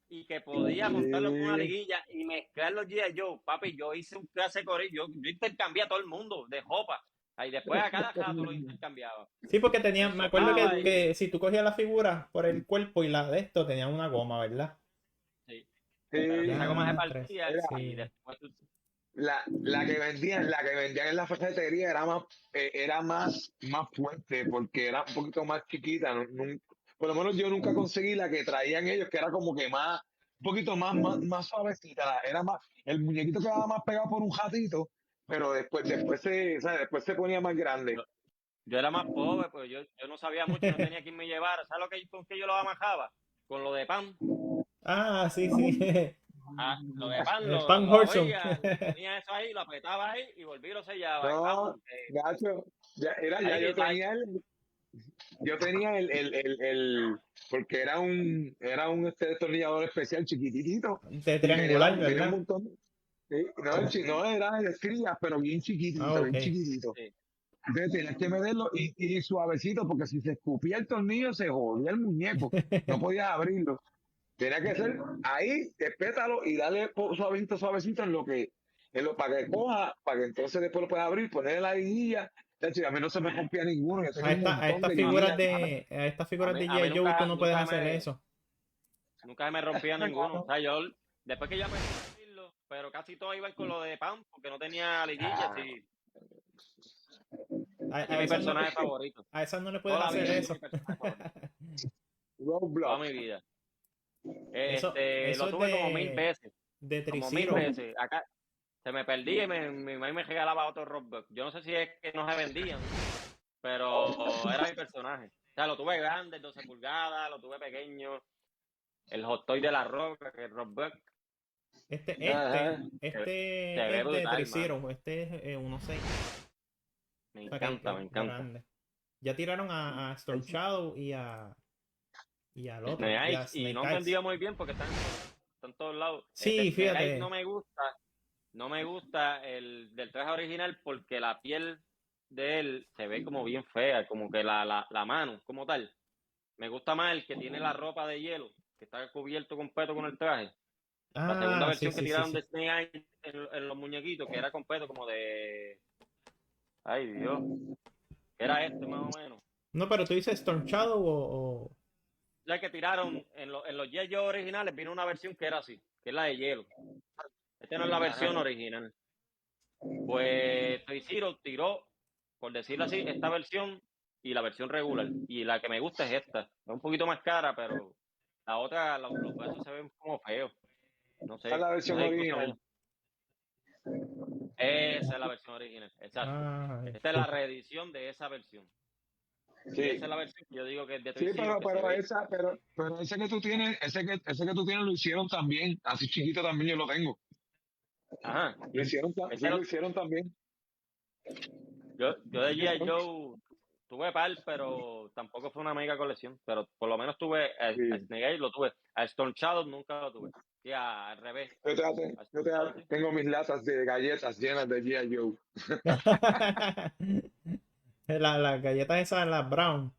y que podía montarlo con una liguilla y mezclar los G.I. Joe. Papi, yo hice un clase corillo, yo intercambié a todo el mundo de jopa. Y después a cada rato lo intercambiaba. Sí, porque tenía, me acuerdo Sopaba que si tú cogías la figura por el cuerpo y la de esto, tenía una goma, ¿verdad? Sí. Pero si esa goma se Diantre, partía sí. y después tú... La que vendían en la ferretería era más fuerte porque era un poquito más chiquita. Por lo menos yo nunca conseguí la que traían ellos, que era como que un poquito más suavecita. El muñequito quedaba más pegado por un ratito, pero después se ponía más grande. Yo era más pobre, pues yo no sabía mucho, no tenía quien me llevara. ¿Sabes con qué yo lo amajaba? Con lo de pan. Ah, sí, sí. Lo de pan, El pan lo Horson. abría, tenía eso ahí, lo apretaba ahí y volví y lo sellaba. Y No, vamos, gacho, ahí yo tenía porque era un destornillador especial chiquitito. De Y triangular, tenía un ¿verdad? montón. Sí, no era de estrías, pero bien chiquitito, Ah, bien ok. chiquitito. Sí. Entonces tenías que meterlo y suavecito, porque si se escupía el tornillo se jodía el muñeco. No podías abrirlo. Tenía que ser ahí, espétalo y darle suavecito para que coja, para que entonces después lo puedas abrir, ponerle la liguilla. De hecho, a mí no se me rompía ninguno. Yo tenía un montón A de liguillas. a estas figuras de A mí G.I. Joe tú no puedes nunca hacer eso. nunca me rompía ninguno. O sea, yo, después que ya aprendí a abrirlo, pero casi todos iban con lo de pan, porque no tenía liguilla, sí. A, Es a mi esas no, personaje favorito. a esas no le puedes Toda la hacer vida eso. es mi personaje favorito. Toda Roblox. mi vida. Eso Lo es tuve como 1000 veces. de Como 1000 Tri-Zero. veces. Acá se me perdía y mi mamá me regalaba otro Roblox. Yo no sé si es que no se vendían, pero era mi personaje. O sea, lo tuve grande, 12 pulgadas, lo tuve pequeño. El Hot Toy de la Roca, que es Roblox. Este ve es de brutal, Tri-Zero. Este es 1.6. Me O sea, que encanta, me encanta. grande. Ya tiraron a Storm Shadow y al otro. Snake Y a Eyes, y Snake no Eyes. entendía muy bien porque están en todos lados. Sí, Snake fíjate. Eyes no me gusta el del traje original porque la piel de él se ve como bien fea, como que la mano, como tal. Me gusta más el que tiene la ropa de hielo, que está cubierto completo con el traje. La segunda Ah, sí, versión que sí, sí, tiraron sí. de Snake Eyes en los muñequitos, que era completo como de... Ay, Dios. Era este, más o menos. No, pero tú dices Storm Shadow o... Ya que tiraron en los G.I. Joe originales, vino una versión que era así, que es la de hielo. Esta no es la versión original. Pues Toy Zero tiró, por decirlo así, esta versión y la versión regular. Y la que me gusta es esta. Es un poquito más cara, pero la otra, los brazos se ven como feos. No sé. Esa es la versión no sé qué cosa original. Esa es la versión original, exacto. Ah, Esta es la reedición de esa versión. Sí. Y esa es la versión que yo digo que es de Toy Sí, Zero, que se ve. pero ese que tú tienes, ese que tú tienes lo hicieron también, así chiquito también yo lo tengo. Ajá. Lo hicieron, Ese lo hicieron también. Yo de G.I. Joe tuve par, pero tampoco fue una mega colección. Pero por lo menos tuve a Snake Eyes, lo tuve. A Storm Shadow nunca lo tuve. Y al revés. Tengo mis latas de galletas llenas de G.I. Joe. Las galletas esas, las Brown,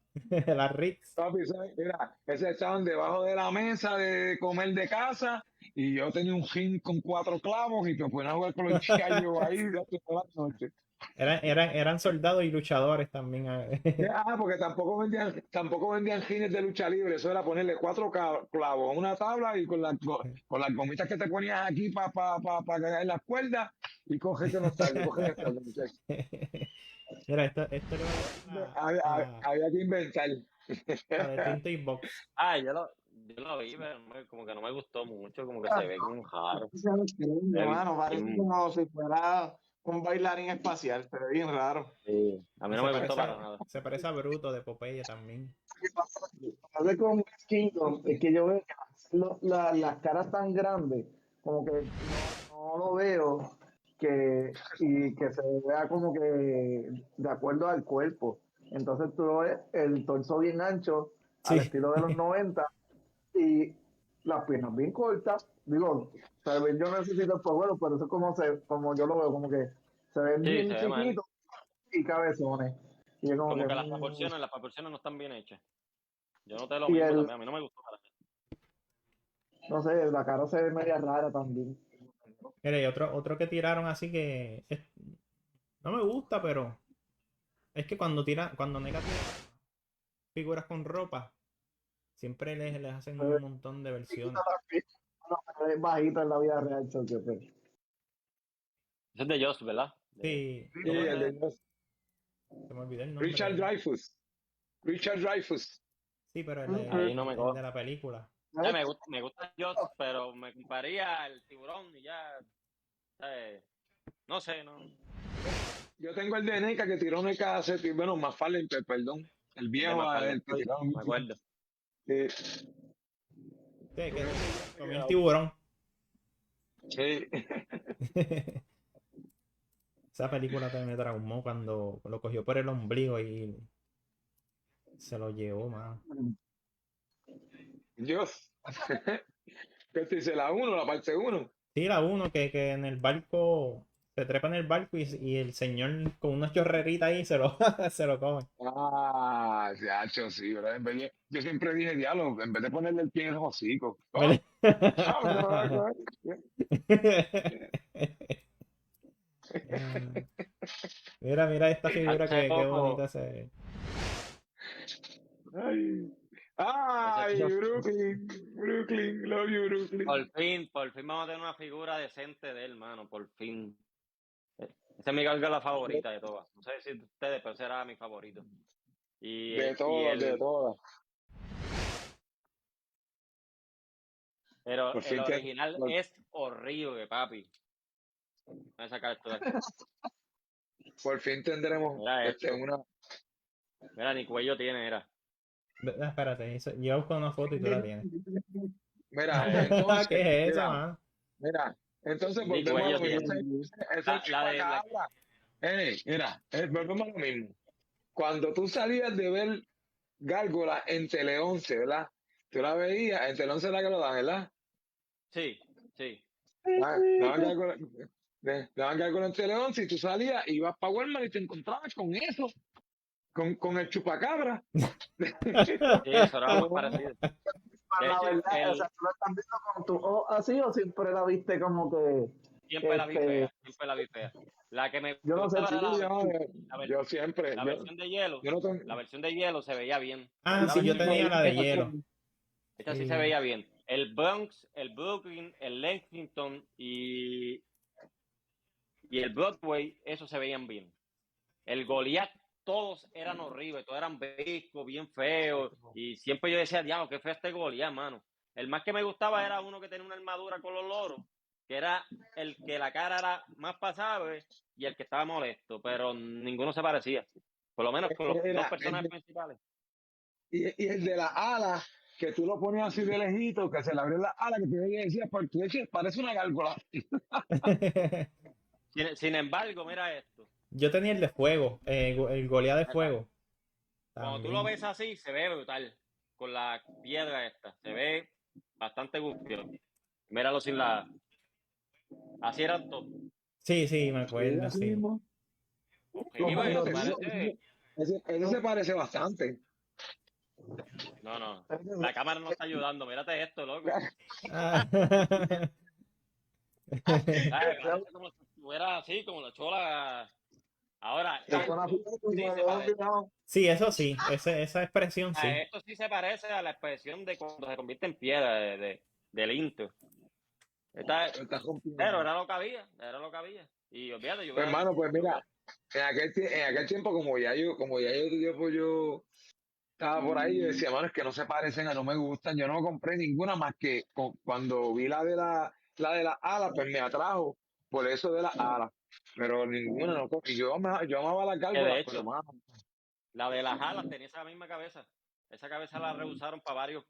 las Ritz. Papi, mira, esas estaban debajo de la mesa de comer de casa y yo tenía un ring con 4 clavos y me ponía a jugar con los G.I. Joe ahí toda la noche. Eran soldados y luchadores también. Porque tampoco vendían gines de lucha libre, eso era ponerle 4 clavos a una tabla y con las gomitas que te ponías aquí para caer las cuerdas y coger que no está, muchachos. Mira, esto había que inventar. la de Tinto y Box. Yo lo vi, pero como que no me gustó mucho, como que se ve como un raro. Hermano, parece como si fuera un bailarín espacial, pero bien raro. Sí, a mí no me gustó para nada. Se parece a Bruto de Popeye también. Hablé con Kingdom, es que yo veo que las caras tan grandes, como que no lo veo y que se vea como que de acuerdo al cuerpo. Entonces tú ves el torso bien ancho, al Sí. estilo de los 90, y las piernas bien cortas. Digo, tal vez yo necesito el power, pero eso es como yo lo veo, como que se ven Sí, bien se ve mal. chiquitos y cabezones. Y yo Como que mm, las proporciones no están bien hechas. Yo noté lo y mismo el, también, a mí no me gustó para nada. no sé, la cara se ve media rara también. Mira, y otro que tiraron así que no me gusta, pero es que cuando Nega tira figuras con ropa, siempre les hacen un montón de versiones. No, es bajito en la vida real, choque, pues. Ese es de Joss, ¿verdad? Sí, Sí, ¿cómo el es? de Se me olvidó el nombre. Richard Dreyfuss. Richard Dreyfuss. Sí, pero Ahí no me el cojo. de la película. Ya me gusta Joss, pero me compararía al tiburón y ya. No sé, no. Yo tengo el de NECA que tiró NECA hace tiempo, bueno, McFarlane, perdón. El El de viejo, McFarlane, el que tiraron. me acuerdo. Sí, que comió el tiburón. Sí. Esa película también me traumó cuando lo cogió por el ombligo y se lo llevó, más. Dios. ¿Qué te dice la 1, la parte 1? Sí, la uno que en el barco se trepa en el barco y el señor con una chorrerita ahí se lo come. Ah, hecho sí, ¿verdad? Yo siempre dije, diálogo, en vez de ponerle el pie en el hocico. ¿Vale? Mira esta figura Hace que poco, bonita se ve. Ay, Brooklyn, love you, Brooklyn. por fin vamos a tener una figura decente de él, hermano, por fin. Esa es mi gárgola favorita de todas. No sé si ustedes, pero será mi favorito. De todas. Pero Por fin el que- original es horrible, papi. Voy a sacar esto de aquí. Por fin tendremos Mira esto. una. Mira, ni cuello tiene, era. Espérate, yo busco una foto y tú la tienes. Mira, entonces. ¿Qué es eso, mira, mano? mira, entonces Ni volvemos a cuello lo mismo. tiene. Ese La de- chupacabra. Mira, volvemos a lo mismo. Cuando tú salías de ver Gárgola en Tele 11, ¿verdad? Tú la veías, en Tele 11 la que lo dan, ¿verdad? Sí, sí. Daban Gárgola en Tele 11 y tú salías, ibas para Walmart y te encontrabas con eso, con el chupacabra. Sí, eso era lo más parecido. De La hecho, verdad, o sea, ¿tú la estás viendo con tu ojo así o siempre la viste como que siempre la vi fea, siempre la vi fea. La que me yo no sé, gustaba sí, era yo siempre. la versión de hielo. Yo no tengo. La versión de hielo se veía bien. Ah, sí, yo tenía la de hielo. Esta sí Sí. se veía bien. El Bronx, el Brooklyn, el Lexington y el Broadway, esos se veían bien. El Goliath, todos eran horribles, todos eran viscos, bien feos. Y siempre yo decía, diablo, qué feo este Goliath, mano. El más que me gustaba era uno que tenía una armadura con los loros, que era el que la cara era más pasable y el que estaba molesto, pero ninguno se parecía. Por lo menos con los dos personajes principales. Y el de la ala, que tú lo ponías así de lejito, que se le abrió la ala, que tú decías, porque parece una gárgola. Sin embargo, mira esto. Yo tenía el de fuego, el Goliat de fuego. Cuando tú lo ves así, se ve brutal. Con la piedra esta. Se ve bastante gusto. Míralo sin la... Así eran todos. Sí, me acuerdo, sí. Ese se parece bastante. No. La cámara no está ayudando. Mírate esto, loco. Ah. Parece como si estuviera así, como la chola. Ahora, Sí, eso sí, esa expresión sí. esto sí se parece a la expresión de cuando se convierte en piedra del Inter. Pero era lo que había. Y olvídate, yo Pues, hermano, pues mira, en aquel tiempo, como ya yo estaba por ahí, yo decía, mano, es que no se parecen, no me gustan, yo no compré ninguna más que cuando vi la de las alas, pues me atrajo por eso de las alas, pero ninguna no compré. Y yo amaba las Que de gárgolas, hecho, pero mano, la de las alas tenía esa misma cabeza. Esa cabeza la reusaron para varios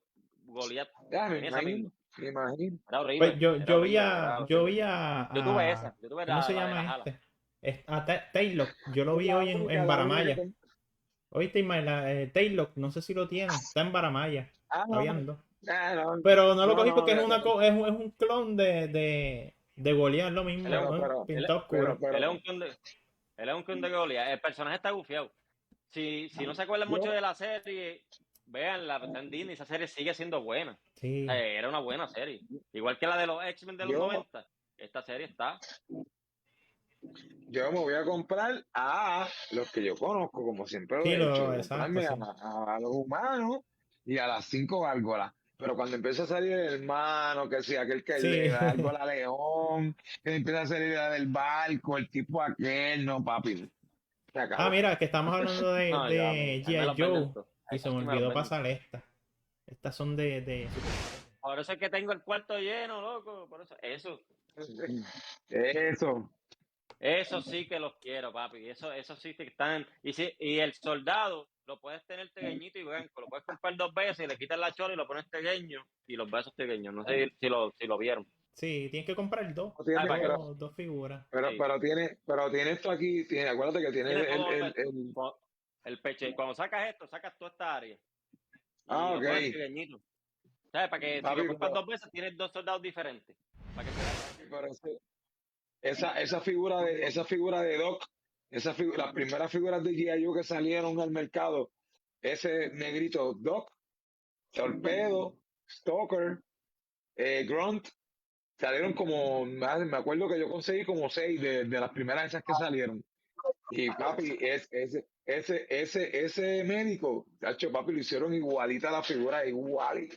Goliath. ya me Tenía esa imagino, misma. me imagino. Era horrible. Pues yo era vi horrible, a, era yo horrible. vi a, Yo tuve esa. Yo tuve ¿cómo se la de llama las alas. A Taylor, yo lo vi hoy en Baramaya. Oíste, Ismael, Taylor, no sé si lo tiene, está en Baramaya, está viendo. No, Pero no lo cogí no, porque es un clon de Goliath, lo mismo, Pero- ¿no? Pintado oscuro. pero- Él es un clon de Goliath. El personaje está gufiado. Si no se acuerdan mucho de la serie, veanla, está en Disney, esa serie sigue siendo buena. Sí. Era una buena serie. Igual que la de los X-Men de los Yo- 90. Esta serie está. yo me voy a comprar a los que yo conozco, como siempre lo Sí, he hecho, exacto, comprarme sí. a los humanos y a las 5 gárgolas. Pero cuando empieza a salir el hermano, que sí, aquel que Sí. le da gárgola León, que empieza a salir la del barco, el tipo aquel, no, papi. Se acabó. Ah, mira, que estamos hablando de No, ya, ahí me G.I. los venden Joe. todo. Y se Ahí me sí me olvidó los venden. pasar esta. Estas son de Por eso es que tengo el cuarto lleno, loco. Por eso. Eso. Eso sí que los quiero, papi. Eso sí que están. Y el soldado lo puedes tener pequeñito y blanco. Lo puedes comprar 2 veces y le quitas la chola y lo pones pequeño. Y los besos pequeños. No sé si lo vieron. Sí, tienes que comprar dos. Tiene, Ah, pero, Dos figuras. Sí. pero tiene esto aquí, acuérdate que tiene Tiene todo el- el pecho. Y cuando sacas esto, sacas toda esta área. Y Ah, lo pones ok. pequeñito. ¿Sabes? Para que si Papi, lo compras pero- 2 veces, tienes 2 soldados diferentes. Para que se pero esa figura de Doc, las primeras figuras de G.I. Joe que salieron al mercado, ese negrito Doc, Torpedo, Stalker, Grunt, salieron como, me acuerdo que yo conseguí como 6 de las primeras esas que salieron. Y papi, ese médico, tacho, papi, lo hicieron igualita a la figura, igualita.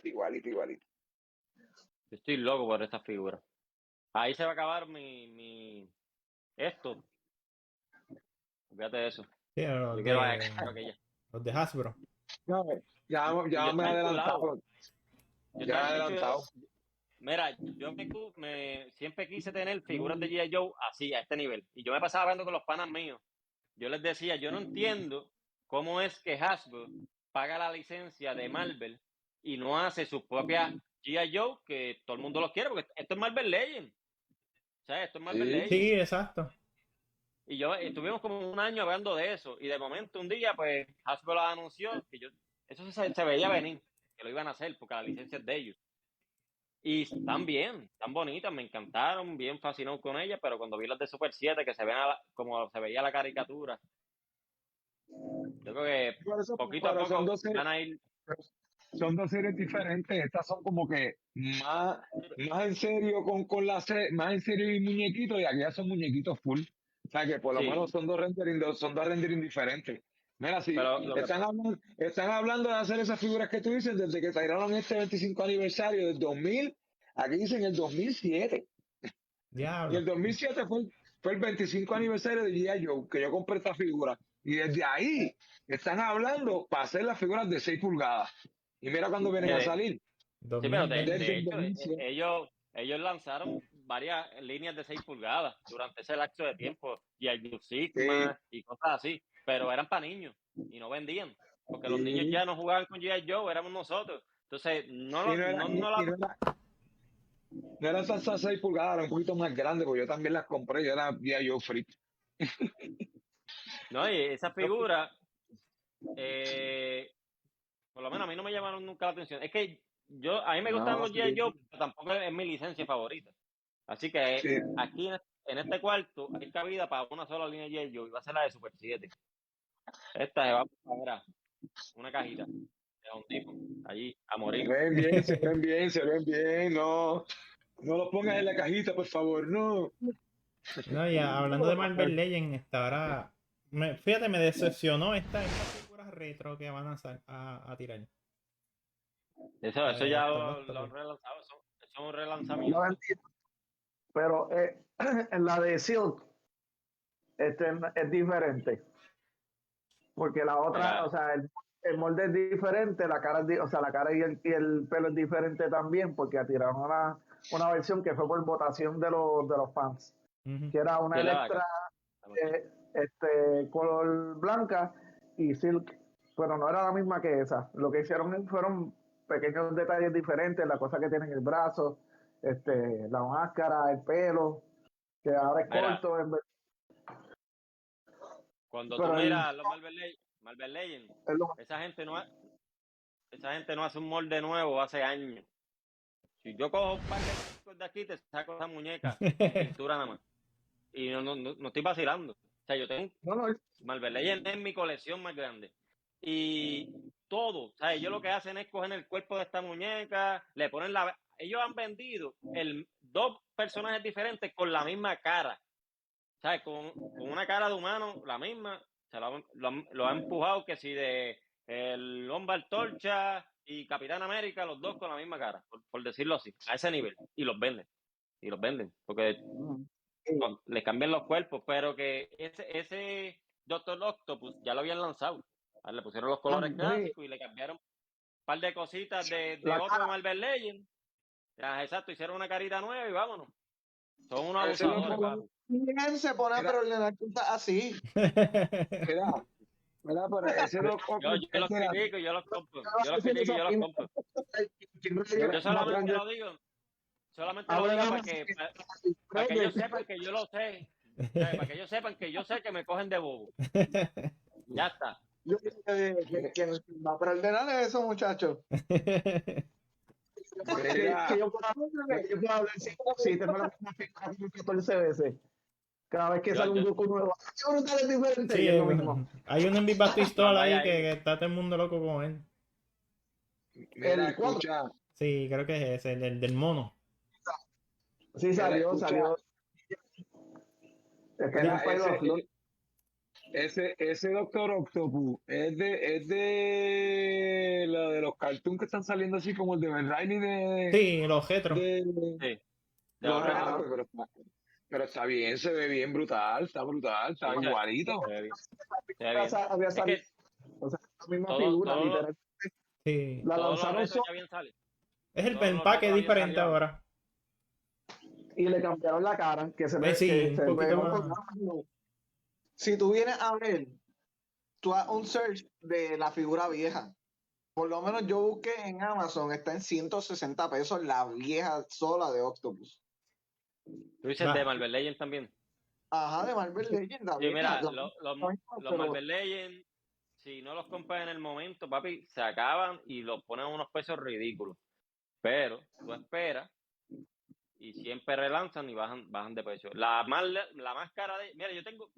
Yo estoy loco por esta figura. Ahí se va a acabar esto. Fíjate de eso. Sí, los Yo quiero creo que ya. los de Hasbro. Ya me Yo he estaba adelantado. Yo Ya estaba- adelantado. Mira, yo siempre quise tener figuras de G.I. Joe así, a este nivel. Y yo me pasaba hablando con los panas míos. Yo les decía, yo no entiendo cómo es que Hasbro paga la licencia de Marvel y no hace su propia G.I. Joe, que todo el mundo los quiere, porque esto es Marvel Legends. O sea, esto es Marvel Sí. Legends. Sí, exacto. Y yo estuvimos como un año hablando de eso. Y de momento, un día, pues, Hasbro la anunció. Eso se veía venir, que lo iban a hacer, porque la licencia es de ellos. Y están bien, están bonitas, me encantaron, bien fascinado con ellas, pero cuando vi las de Super 7, que se ven como se veía la caricatura, yo creo que Por eso- poquito a pero poco van a ir. son dos series diferentes. Estas son como que más en serio más en serio y muñequitos, y aquellas son muñequitos full. O sea que por lo Sí. menos son dos rendering diferentes. Mira, si Pero lo que- están hablando de hacer esas figuras que tú dices desde que tiraron este 25 aniversario del 2000, aquí dicen el 2007. Y Diablo. el 2007 fue el 25 aniversario de G.I. Joe, que yo compré esta figura. Y desde ahí están hablando para hacer las figuras de 6 pulgadas. Y mira cuándo vienen a salir. Sí, pero de 2000, hecho, 2007. ellos lanzaron varias líneas de 6 pulgadas durante ese lapso de tiempo, y el Sigma y cosas así, pero eran para niños y no vendían, porque los Sí. niños ya no jugaban con G.I. Joe, éramos nosotros. Entonces, no era hasta 6 pulgadas, era un poquito más grande, porque yo también las compré, yo era G.I. Joe freak. No, y esa figura, por lo menos a mí no me llamaron nunca la atención. Es que a mí me gustan No, los sí. G.I. Joe, pero tampoco es mi licencia favorita. Así que Sí. aquí en este cuarto hay cabida para una sola línea de G.I. Joe y va a ser la de Super 7. Esta se va a ver una cajita de un tipo allí a Se morir. ven bien, se ven bien, no los pongas en la cajita, por favor, no. No, ya hablando de Marvel Legends, ahora. Fíjate, me decepcionó estas figuras retro que van a tirar. Eso ya Esto, lo han pues. relanzado, eso es un Lo relanzamiento. entiendo. Pero en la de Silk es diferente. Porque la otra, Mira. o sea, el molde es diferente, la cara o sea, la cara y el pelo es diferente también, porque tiraron una versión que fue por votación de los fans, Ujú. que era una ¿Qué la Electra color blanca y Silk, pero no era la misma que esa. Lo que hicieron fueron pequeños detalles diferentes, la cosa que tiene en el brazo, la máscara, el pelo, que ahora es Mira. corto. Cuando Pero tú miras los Marvel Legends, es lo- esa gente no esa gente no hace un molde nuevo hace años. Si yo cojo un par de cosas de aquí, te saco esa muñeca en pintura nada más. Y no estoy vacilando. O sea, yo tengo No, no, Marvel Legends es mi colección más grande. Y todo, o sea, ellos lo que hacen es coger el cuerpo de esta muñeca, le ponen ellos han vendido dos personajes diferentes con la misma cara. ¿Sabes? Con una cara de humano, la misma, lo ha empujado que si de el Hombre Antorcha y Capitán América, los dos con la misma cara, por decirlo así, a ese nivel, y los venden, porque les cambian los cuerpos, pero que ese Doctor Octopus ya lo habían lanzado, le pusieron los colores clásicos y le cambiaron un par de cositas de otro de Marvel Legends, ya, exacto, hicieron una carita nueva y vámonos, son unos abusadores, papi. ¿Quién se pone a preordenar cosas así? Mira, pero ese Yo los critico y yo los compro. Yo solamente lo digo para que ellos sepan que yo lo sé. Para que ellos sepan que yo sé que me cogen de bobo. Ya está. Yo ¿quién va a preordenar eso, muchachos? Que yo puedo hablar si tengo la misma figura 14 veces. Cada vez que sale un Goku nuevo, ¡qué brutal es diferente! Sí, Y es lo mismo. hay un Envy Pistola ahí que está todo el mundo loco con él. Mira, escucha. Sí, creo que es ese, el del mono. Sí, salió. Mira, ese Doctor Octopus es de la de los cartoons que están saliendo así como el de Ben Reilly de. Sí, los retros. Sí. Pero está bien, se ve bien brutal, está igualito. Había salido, o sea, la misma figura, literalmente. Sí. La lanzaron Es el empaque diferente ahora. Y le cambiaron la cara, que se ve sí, que un poquito más. Si tú vienes a ver, tú haz un search de la figura vieja. Por lo menos yo busqué en Amazon, está en 160 pesos la vieja sola de Octopus. ¿Tú dices de Marvel Legends también? Ajá, de Marvel Legends. Sí, mira, los Marvel Legends, si no los compras en el momento, papi, se acaban y los ponen a unos precios ridículos. Pero tú esperas y siempre relanzan y bajan de precio. La más cara de... Mira, yo tengo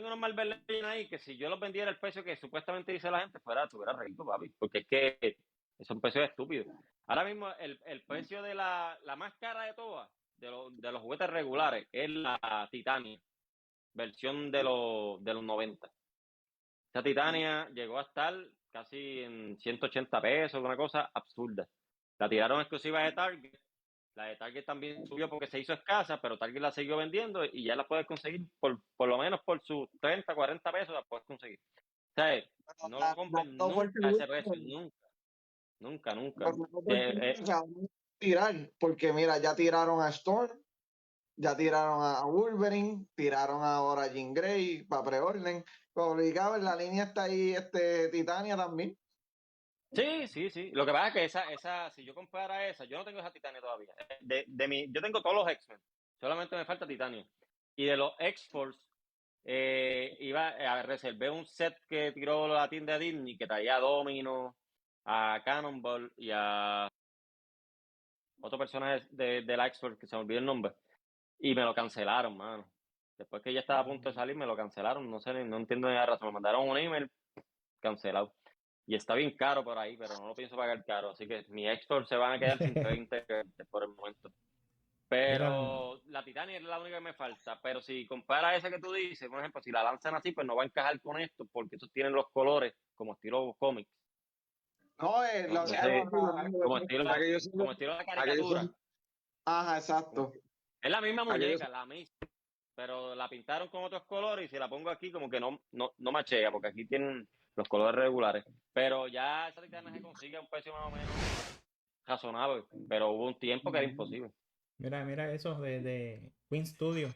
unos Marvel Legends ahí que si yo los vendiera el precio que supuestamente dice la gente, estuviera rico, papi. Porque es que son precios estúpidos. Ahora mismo el precio de la más cara de todas, de los juguetes regulares, es la Titania, versión de los 90. Esa Titania llegó a estar casi en 180 pesos, una cosa absurda. La tiraron exclusiva de Target. La de Target también subió porque se hizo escasa, pero Target la siguió vendiendo y ya la puedes conseguir por lo menos por sus 30, 40 pesos la puedes conseguir. O sea, no lo compren nunca a ese precio, nunca. Tirar, porque mira, ya tiraron a Storm, ya tiraron a Wolverine, tiraron ahora a Jean Grey para preorden. Obligado, en la línea está ahí Titania también. Sí. Lo que pasa es que esa, si yo comprara esa, yo no tengo esa Titania todavía. Yo tengo todos los X-Men, solamente me falta Titania. Y de los X-Force, reservé un set que tiró la tienda de Disney, que traía a Domino, a Cannonball y a otro personaje de la X-Force, que se me olvidó el nombre. Y me lo cancelaron, mano. Después que ya estaba a punto de salir, me lo cancelaron. No sé, no entiendo ni la razón. Me mandaron un email cancelado. Y está bien caro por ahí, pero no lo pienso pagar caro. Así que mi X-Force se van a quedar sin 20 por el momento. Pero la Titania es la única que me falta. Pero si compara esa que tú dices, por ejemplo, si la lanzan así, pues no va a encajar con esto, porque estos tienen los colores como estilo cómics. No, como estilo de caricatura. Ajá, exacto. Es la misma muñeca, la misma. Pero la pintaron con otros colores y si la pongo aquí como que no machea, porque aquí tienen los colores regulares. Pero ya esa Titania se consigue a un precio más o menos razonable. Pero hubo un tiempo que era imposible. Mira esos de Queen Studio.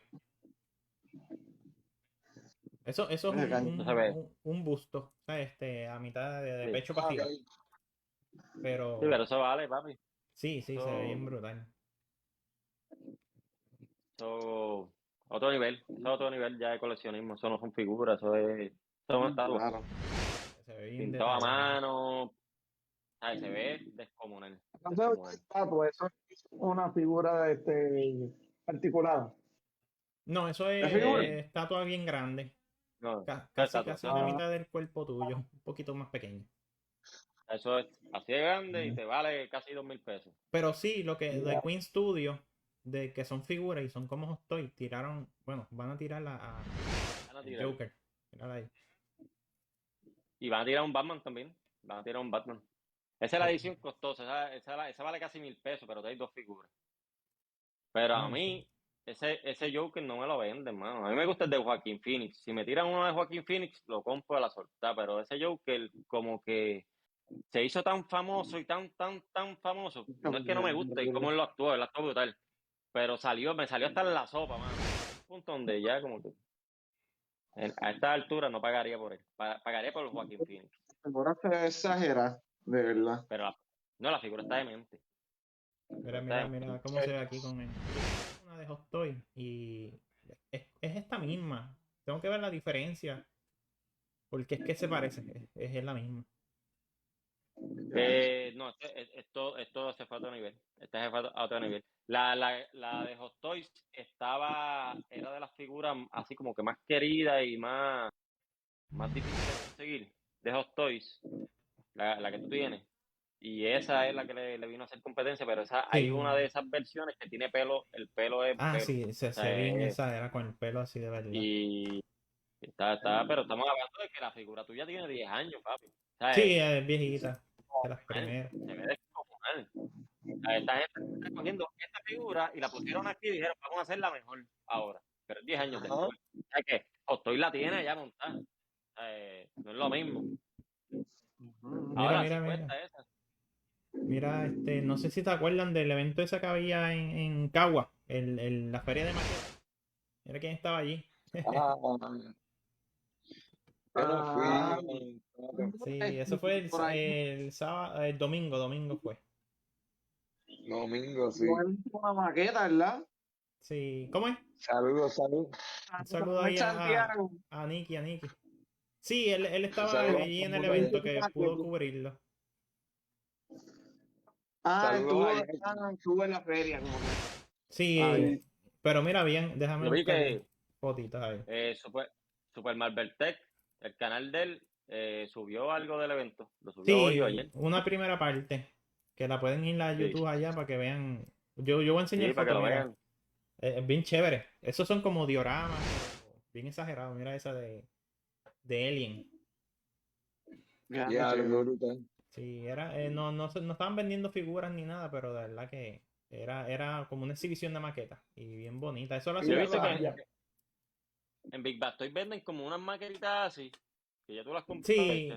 Eso es un busto, o sea, a mitad de pecho para arriba. Pero... Sí, pero eso vale, papi. Sí, se ve bien brutal. Otro nivel ya de coleccionismo. Eso no son figuras, eso no está Se ve bien pintado a mano, ¿sabes? Se ve descomunal. Entonces, descomunal. estatua, eso es una figura articulada. No, eso ¿La figura? es estatua bien grande. No, Casi exacto, la mitad del cuerpo tuyo, un poquito más pequeño. eso es así de grande y te vale casi 2,000 pesos. Pero sí, lo que de Queen Studio, de que son figuras y son como Hot Toys, tiraron, bueno, van a tirar a Van a tirar. Joker. Mírala ahí. Y van a tirar un Batman también. Van a tirar un Batman. Esa es la edición costosa. Esa vale casi 1,000 pesos, pero hay 2 figuras. Pero a mí, ese Joker no me lo venden, mano. A mí me gusta el de Joaquín Phoenix. Si me tiran uno de Joaquín Phoenix, lo compro a la soltada. Pero ese Joker, como que se hizo tan famoso y tan famoso. No es que no me guste y cómo él actuó brutal. Pero me salió hasta en la sopa, mano. Un punto donde ya como que a esta altura no pagaría por él. Pagaría por Joaquín Phoenix. Ahora se exagera, de verdad. Pero la figura está demente. Mira cómo se ve aquí con él. Una de Hot Toys y es esta misma. Tengo que ver la diferencia. Porque es que se parece. Es la misma. No, esto se fue a otro nivel. Este se fue a otro nivel. La de Hot Toys era de las figuras así como que más queridas y más difíciles de conseguir. De Hot Toys, la que tú tienes. Y esa es la que le vino a hacer competencia, pero hay una de esas versiones que tiene pelo, el pelo es pelo. Sí, se ve en esa era con el pelo así de verdad. Y pero estamos hablando de que la figura tuya tiene 10 años, papi. Sí, es viejita, de las primeras. Se ve descomunal. Esta gente está cogiendo esta figura y la pusieron aquí y dijeron, vamos a hacerla mejor ahora. Pero es 10 años después. ¿Sabes qué? Hot Toys la tiene ya montada. No es lo mismo. Ahora Mira. Mira, no sé si te acuerdan del evento ese que había en Cagua, la feria de maqueta. Mira quién estaba allí. Sí, eso fue el sábado, el domingo fue. Domingo, sí. Una maqueta, ¿verdad? Sí, ¿cómo es? Saludos. Un saludo ahí a Nicky, Sí, él estaba allí en el evento que pudo cubrirlo. Estuvo en la feria. Sí, pero mira bien, déjame Yo vi buscar que fotitos ahí. Super Marvel Tech, el canal de él, subió algo del evento. Lo subió Sí, hoy o ayer. una primera parte, que la pueden ir a YouTube allá para que vean. Yo voy a enseñar para que lo mira. vean. Es bien chévere. Esos son como dioramas, bien exagerados. Mira esa de Alien. Sí, no estaban vendiendo figuras ni nada, pero de verdad que era como una exhibición de maquetas y bien bonita. Eso lo Yo he hacía. visto que en Big Bad Toy venden como unas maquetitas así, que ya tú las compras. Sí.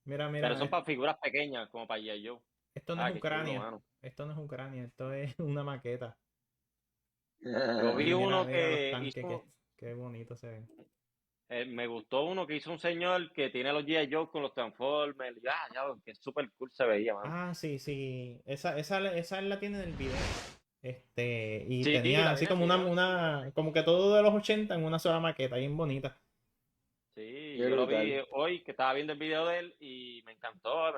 Mira. Pero son para figuras pequeñas, como para G.I. Joe. Esto no es Ucrania. Esto no es Ucrania, esto es una maqueta. Yo vi uno que los tanques, hizo... qué bonito se ve. Me gustó uno que hizo un señor que tiene los G.I. Joe con los Transformers. Ya, que súper cool se veía, man. Sí. Esa la tiene del video. Y Sí, tenía así como como que todo de los 80 en una sola maqueta, bien bonita. Sí, yo lo vi hoy, que estaba viendo el video de él y me encantó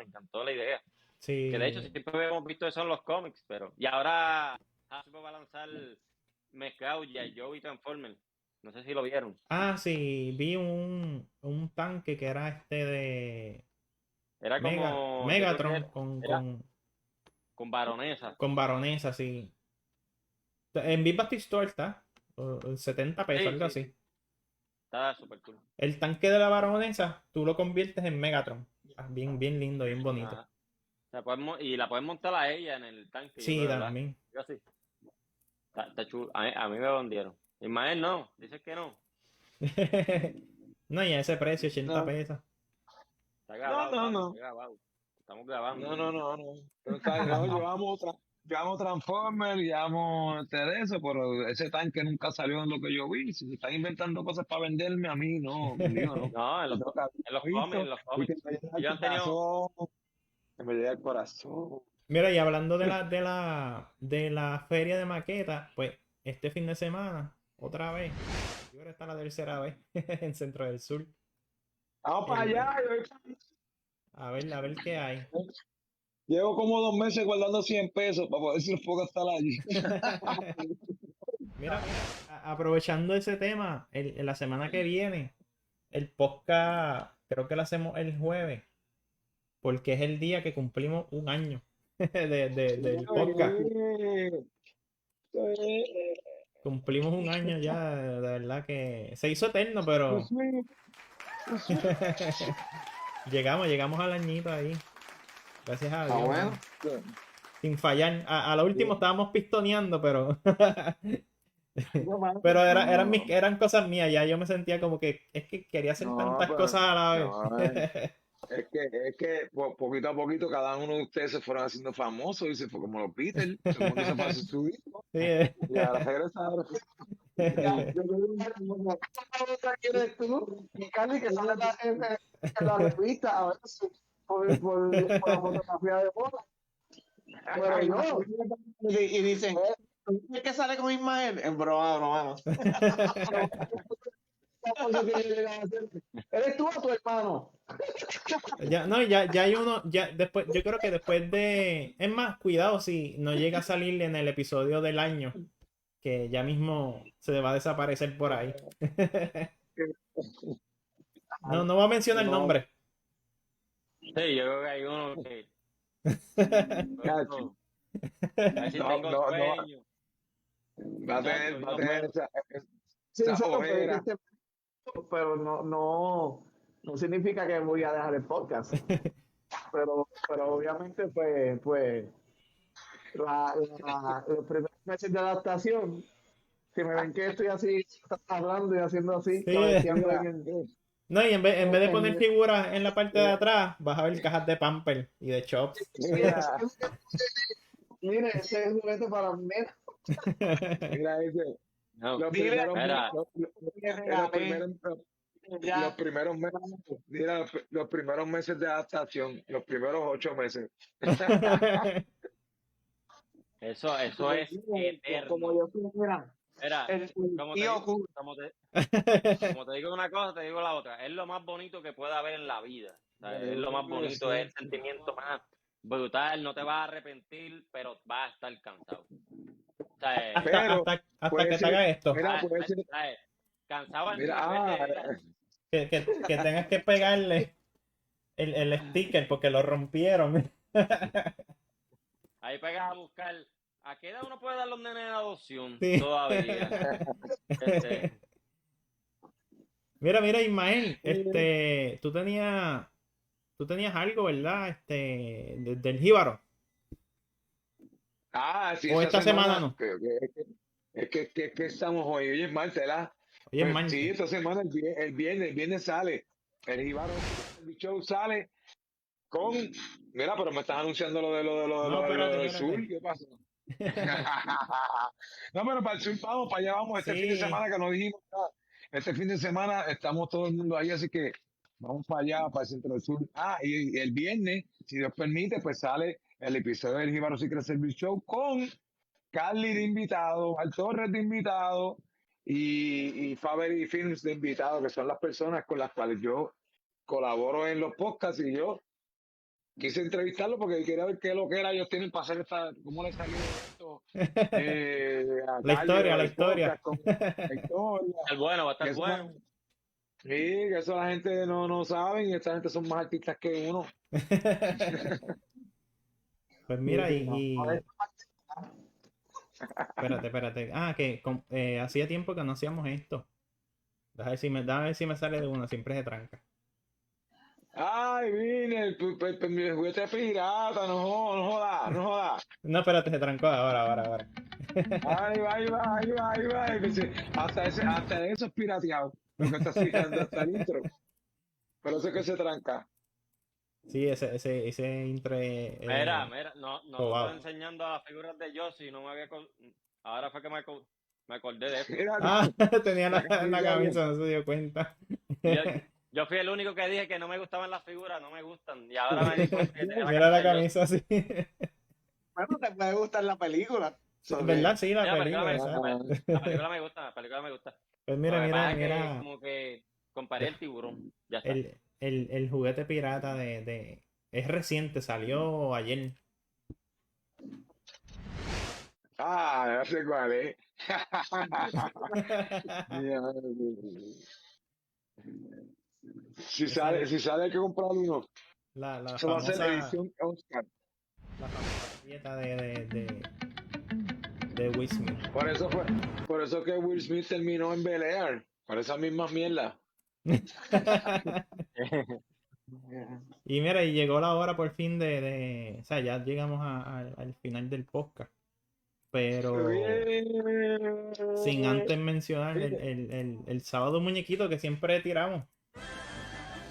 la idea. Sí. Que de hecho siempre hemos visto eso en los cómics, pero... Y ahora Hasbro va a lanzar mezclado G.I. Joe y Transformers. No sé si lo vieron. Sí, vi un tanque que era de... Era como... Megatron con Baronesa. Con Baronesa, sí. En Big Bad Store está. 70 pesos, algo así. Está súper cool. El tanque de la Baronesa, tú lo conviertes en Megatron. Bien lindo, bien bonito. Y la puedes montar a ella en el tanque. Sí, también. Está chulo. A mí me vendieron. Ismael no, dice que no. No, y a ese precio, 80 pesos. Está grabado. No. Está grabado. Estamos grabando. No. Pero llevamos Transformers, llevamos de eso, pero ese tanque nunca salió en lo que yo vi. Si se están inventando cosas para venderme a mí, no, conmigo no. No, en los cómics. Yo han tenido... Me llega el corazón. Mira, y hablando de la feria de maquetas, pues este fin de semana, otra vez, y ahora está la tercera vez en Centro del Sur. Vamos para allá. A ver qué hay. Llevo como 2 meses guardando 100 pesos para poder si los puedo gastar allí. Mira, aprovechando ese tema, en la semana que viene, el podcast, creo que lo hacemos el jueves, porque es el día que cumplimos un año del podcast. Cumplimos un año ya, de verdad que se hizo eterno, pero llegamos al añito ahí. Gracias a Dios. bueno. Sin fallar. A lo último estábamos pistoneando, pero pero eran cosas mías, ya yo me sentía como que es que quería hacer No, tantas pero- cosas a la vez. no, Es que poquito a poquito cada uno de ustedes se fueron haciendo famosos y se fue como los Beatles, todo el mundo se fue a hacer su disco Sí, y ahora regresaron. ¿Quién eres tú? Y Cali que sale en la revista a veces por la fotografía de boda. Pero yo, y dicen, ¿tú es que sale con Ismael? En broma. ¿Eres tú o tu hermano? ya, no, ya hay uno, ya después, yo creo que después de, es más, cuidado si no llega a salir en el episodio del año, que ya mismo se va a desaparecer por ahí. No voy a mencionar el nombre. Sí, yo creo que hay uno que. Cacho. A ver si No, tengo no, no. sueño. Va a tener Sí, esa exacto, ojera. pero no significa que voy a dejar el podcast. Pero obviamente, pues los primeros meses de adaptación, si me ven que estoy así hablando y haciendo así, Sí. cabeceando en No, y en vez de poner figuras en la parte de atrás, vas a ver cajas de Pampers y de Chops. Mire, ese es un juguete para mí. Mira ese. No, Los Dile- primeros, Mira. los primeros meses, mira, los primeros meses de adaptación, los primeros 8 meses. Eso es eterno. Como yo fui, mira, Mira, el como te, tío digo, Cool. como te digo una cosa, te digo la otra. Es lo más bonito que puede haber en la vida. O sea, es lo más bonito, es el sentimiento más brutal. No te vas a arrepentir, pero vas a estar cansado. O sea, Pero, hasta puede que te ser- haga esto. Mira, puede ser- cansado al mira, nivel de- Que tengas que pegarle el sticker porque lo rompieron. Ahí pegas a buscar. ¿A qué edad uno puede dar los nenes en adopción? Sí. Todavía. Mira, Ismael, tú tenías algo, ¿verdad? Del jíbaro. sí, O esta semana no. Es que estamos hoy es martes, ¿verdad? Oye, Pues, man, sí, esta semana el viernes sale. El Jíbaro Show sale con. Mira, pero me estás anunciando lo espérate, del espérate. sur. ¿Qué pasa? No, pero para el sur vamos, para allá vamos. Este Sí. fin de semana que no dijimos nada. Este fin de semana estamos todo el mundo ahí, así que vamos para allá, para el centro del sur. Y el viernes, si Dios permite, pues sale el episodio del Jíbaro Secret Service Show con Carly de invitado, Al Torres de invitado y Fabery Films de invitado, que son las personas con las cuales yo colaboro en los podcasts y yo quise entrevistarlo porque quería ver qué lo que era ellos tienen para hacer cómo les salió esto. A La Carly, historia, el la historia. podcast, la historia. Va a estar bueno, va a estar Que eso- bueno. Sí, que eso la gente no sabe y esta gente son más artistas que uno. Pues mira, Espérate. Que hacía tiempo que no hacíamos esto. Déjame ver si me sale de una, siempre se tranca. Ay, vine, mi juguete pirata, no joda. No, espérate, se trancó ahora. Ahí va. Hasta eso es pirateado. Lo que está siguiendo hasta el intro. Pero eso es que se tranca. Sí, ese intro Mira, no wow. estoy enseñando a las figuras de Josie, no me había ahora fue que me acordé de eso. Mira, tenía la camisa, no se dio cuenta. Yo fui el único que dije que no me gustaban las figuras, no me gustan. Y ahora me di cuenta que tenía Mira la de Josie. camisa así. Bueno, te puede gustar la película. ¿Verdad? Sí, la Sí, película. la película me gusta, la película me gusta. Pues Lo que pasa es que mira. como que comparé el tiburón. Ya está. El juguete pirata de Es reciente, salió ayer. Ah, ya sé cuál es. Si sale, si sale hay que comprar uno. La Eso va a ser famosa, edición Oscar. la famosa dieta de Will Smith. Por eso que Will Smith terminó en Bel Air. Por esa misma mierda. Y mira, y llegó la hora por fin o sea, ya llegamos al final del podcast. Pero sin antes mencionar el sábado muñequito que siempre tiramos.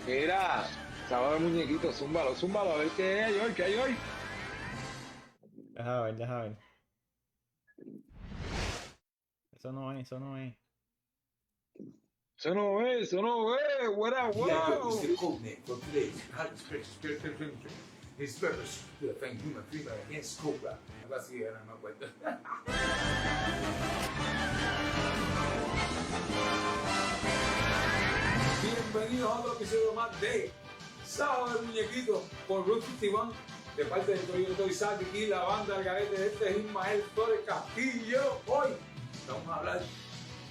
Mira, sábado de muñequito, zúmbalo, a ver qué hay hoy, Deja ver. Eso no es. Eso no es, what up, wow. The code name for today's highly spiritual his purpose to defend human freedom against Cobra. Algo así era, no me acuerdo. Bienvenidos a otro episodio más de Sábado del Muñequito por Route 51 de parte de Toyota Isaac y la banda del garete. Este es Ismael Torres Castillo. Hoy vamos a hablar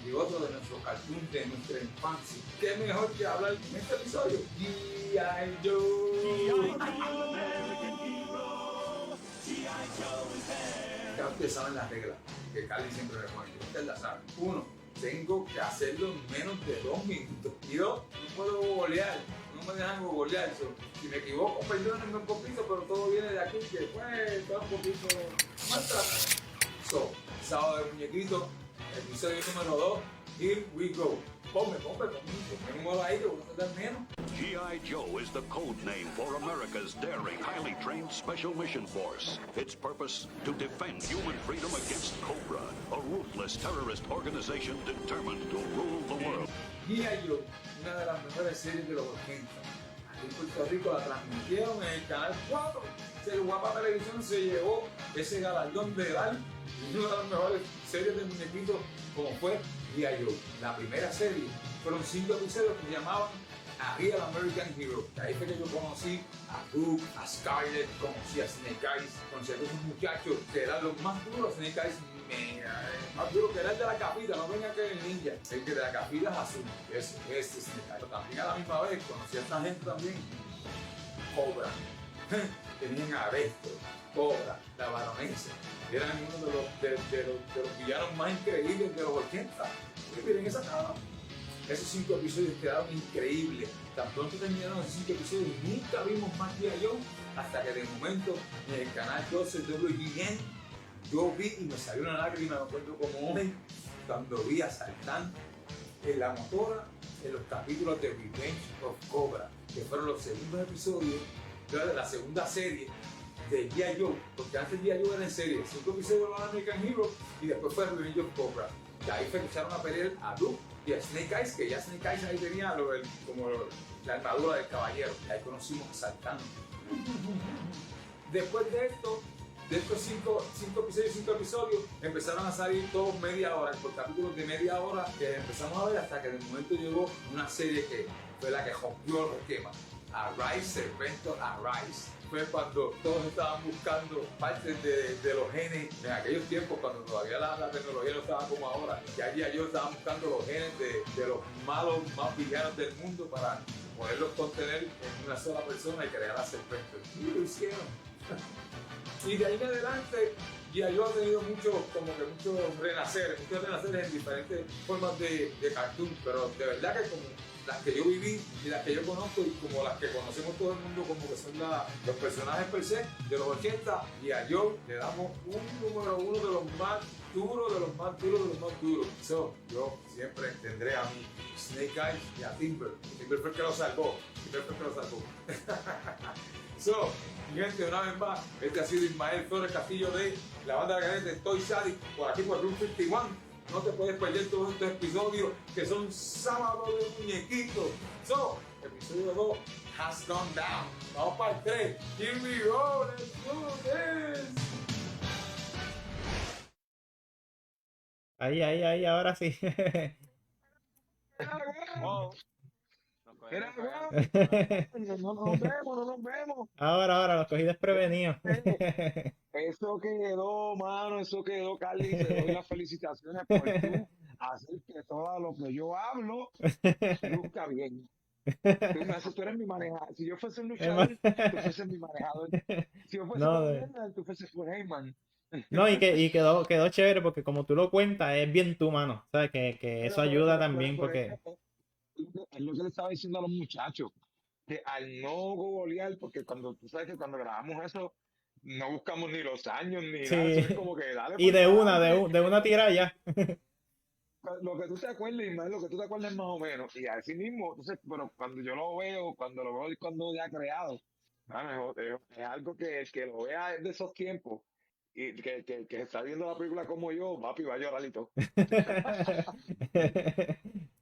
de otro de nuestros cartoons de nuestra infancia. ¿Qué mejor que hablar en este episodio? G.I. Joe. Ya ustedes saben las reglas que Cali siempre me pone. Ustedes las saben. 1. Tengo que hacerlo en menos de 2 minutos. Y 2. No puedo golear. No me dejan golear. Si me equivoco, perdónenme un poquito, pero todo viene de aquí que pues está un poquito más tratado. Sábado de muñequito. Episodio número 2, here we go. Ponme número ahí que voy a dar menos. G.I. Joe is the code name for America's daring, highly trained Special Mission Force. Its purpose, to defend human freedom against Cobra, a ruthless terrorist organization determined to rule the world. G.I. Joe, una de las mejores series de los 80. Aquí en Puerto Rico la transmitieron en el Canal 4. El Guapa Televisión se llevó ese galardón de dar una de las mejores series de muñequitos como fue G.I. Joe. La primera serie fueron 5 episodios que se llamaban A Real American Hero. Ahí fue que yo conocí a Hook, a Scarlett, conocí a Snake Eyes, conocí a esos muchachos que eran los más duros. Snake Eyes, más duro que era el de la capita, no venga que el ninja. El que de la capita es azul, ese Snake Eyes. Pero también a la misma vez conocí a esta gente también. Cobra. Tenían a Besto, Cobra, la Baronesa. Eran uno de los villanos más increíbles de los 80. Y miren esa cara. Esos 5 episodios quedaron increíbles. Tan pronto terminaron esos 5 episodios, nunca vimos más G.I. Joe hasta que de momento en el canal 12 WGN yo vi y me salió una lágrima, me acuerdo como hoy, cuando vi a Sartán en la motora en los capítulos de Revenge of Cobra, que fueron los segundos episodios de la segunda serie de G.I. Joe, porque antes G.I. Joe era en serie, 5 episodios de American Hero y después fue Revenge of Cobra. Y ahí fue que echaron a pelear a Luke y a Snake Eyes, que ya Snake Eyes ahí tenía como la armadura del caballero, y ahí conocimos a Sartán. Después de estos 5 episodios, empezaron a salir todos media hora, por capítulos de media hora, que empezamos a ver hasta que de momento llegó una serie que fue la que rompió el esquema. Arise, Serpento, Arise. Fue cuando todos estaban buscando partes de los genes en aquellos tiempos, cuando todavía la tecnología no estaba como ahora. Ya yo estaba buscando los genes de los malos más villanos del mundo para poderlos contener en una sola persona y crear a Serpento. Y lo hicieron. Y de ahí en adelante, G.I. Joe ha tenido muchos renaceres en diferentes formas de cartoon, pero de verdad que como las que yo viví y las que yo conozco y como las que conocemos todo el mundo como que son los personajes per se de los 80, y a Joe le damos un número 1 de los más duros, So, yo siempre tendré a mi Snake Eyes y a Timber. Timber fue el que lo salvó. So, mi gente, una vez más, este ha sido Ismael Torres Castillo de la banda de garete Toy Sadie, por aquí por Route 51. No te puedes perder todos estos episodios que son sábados de muñequitos. So, episodio 2 has gone down. Vamos para el 3. Here we go. Let's do this. Ahí, ahora sí. Wow. Nos Era no nos vemos. Ahora, los cogí desprevenidos. Eso quedó, mano, eso quedó, Carly. Te doy las felicitaciones por tú hacer que todo lo que yo hablo luzca bien. Tú eres mi manejador. Si yo fuese un luchador, tú fueses mi manejador. Si yo fuese un Heyman, tú fueses un Heyman. No, y quedó chévere porque como tú lo cuentas, es bien tu mano. ¿Sabes? Que eso ayuda también porque... Es lo que le estaba diciendo a los muchachos. Que al no googlear, porque cuando tú sabes que cuando grabamos eso, no buscamos ni los años ni Sí. nada. Eso es como que dale Y de una tira ya. Lo que tú te acuerdes, Ismael, lo que tú te acuerdes más o menos. Y así mismo, entonces, pero cuando yo lo veo, cuando ya creado, mano, es algo que el que lo vea de esos tiempos y que está viendo la película como yo, papi, va a llorar y todo.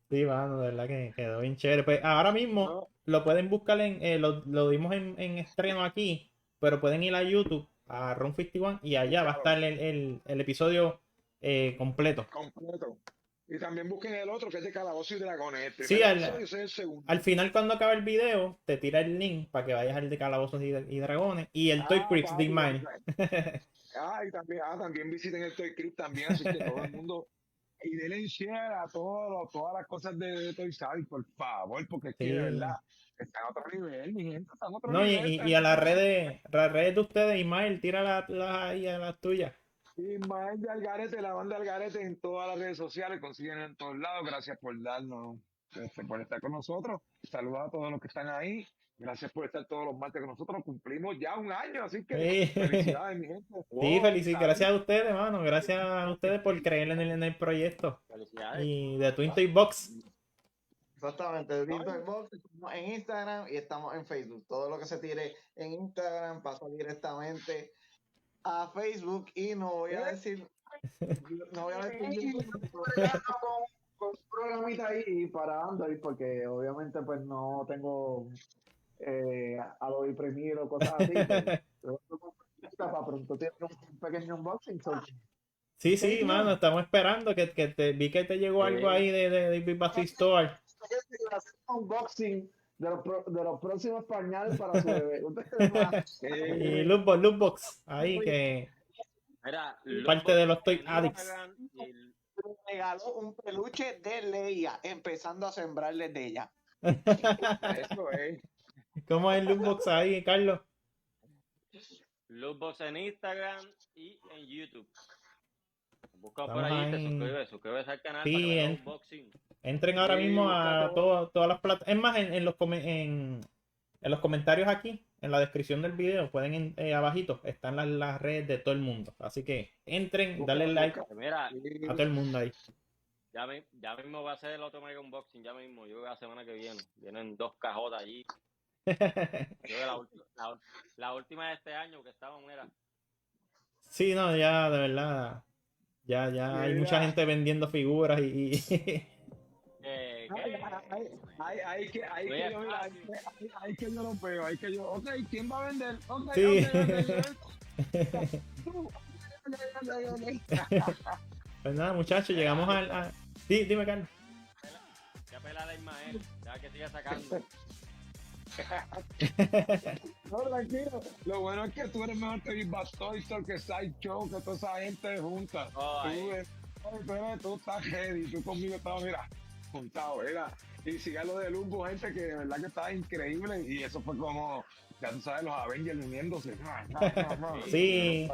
Sí, mano, de verdad que quedó bien chévere. Pues ahora mismo lo pueden buscar lo dimos en estreno aquí, pero pueden ir a YouTube, a Ron 51, y allá va a estar el episodio completo. Y también busquen el otro que es de Calabozos y Dragones. Sí, Ese es el segundo. al final cuando acaba el video, te tira el link para que vayas al de Calabozos y Dragones y el Toy Cricks de Ismael. También visiten el Toy Crib también, así que todo el mundo y denle share a todas las cosas de Toy Story, por favor, porque es que de verdad está a otro nivel, mi gente, está a otro No, nivel. y a las redes de ustedes, Ismael, tira ahí a las tuyas. Ismael de Algarete, la banda Algarete en todas las redes sociales, consiguen en todos lados. Gracias por darnos, por estar con nosotros. Saludos a todos los que están ahí. Gracias por estar todos los martes con nosotros. Cumplimos ya un año, así que felicidades, mi gente. Sí, gracias a ustedes, hermano. Gracias a ustedes por creer en el proyecto. Felicidades. Y de Twin Toy Box. Exactamente, Twin Toy Box, estamos en Instagram y estamos en Facebook. Todo lo que se tire en Instagram pasa directamente a Facebook y no voy a decir con un programita ahí para Android porque obviamente pues no tengo Adobe Premiere o cosas así, pero para pronto tiene un pequeño unboxing. Sí, mano, estamos esperando que vi que te llegó algo ahí de Big Bass Store. Un unboxing de los próximos pañales para su bebé. Y Lootbox, ahí que Mira, parte de los Toy Addicts. Me regaló un peluche de Leia, empezando a sembrarle de ella. Eso es. ¿Cómo es el Lootbox ahí, Carlos? Lootbox en Instagram y en YouTube. Busca por Estamos ahí, ahí. te suscribes al canal Sí, para que veas un unboxing. Entren ahora mismo a todas las plataformas. Es más, en los comentarios aquí, en la descripción del video, pueden abajito, están las redes de todo el mundo. Así que entren, dale like Mira, a todo el mundo ahí. ya mismo va a ser el otro mega unboxing, ya mismo. Yo creo que la semana que viene. Vienen 2 cajotas allí. Yo creo que la última de este año que estaba, mira. Sí, no, ya, de verdad. Ya hay mucha gente vendiendo figuras y Ahí que yo lo veo, ahí que yo, ok, ¿quién va a vender? Ok, sí. Pues nada, muchachos, llegamos al... Sí, dime, Carlos. Ya pelada Ismael, ya que siga sacando. No, tranquilo. Lo bueno es que tú eres mejor que Big Bass Toy Store, que Sideshow, que toda esa gente junta. Tú estás heavy, tú conmigo estás, mira, juntado, ¿verdad? Y siga lo de Lumbo, gente, que de verdad que está increíble. Y eso fue como, ya tú sabes, los Avengers uniéndose. Sí.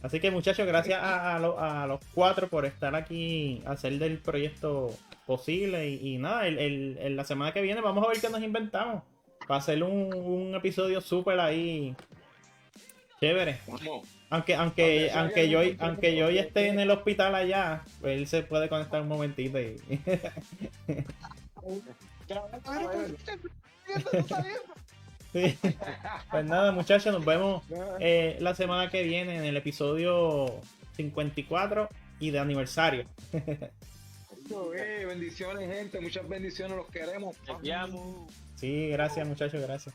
Así que, muchachos, gracias a los 4 por estar aquí, hacer del proyecto posible. Y nada, la semana que viene vamos a ver qué nos inventamos. Para hacer un episodio súper ahí chévere. Aunque yo hoy esté en el hospital allá, pues él se puede conectar un momentito y... Sí. Pues nada, muchachos, nos vemos la semana que viene en el episodio 54 y de aniversario. Bendiciones, gente, muchas bendiciones, los queremos. Te amo. Sí, gracias, muchachos, gracias.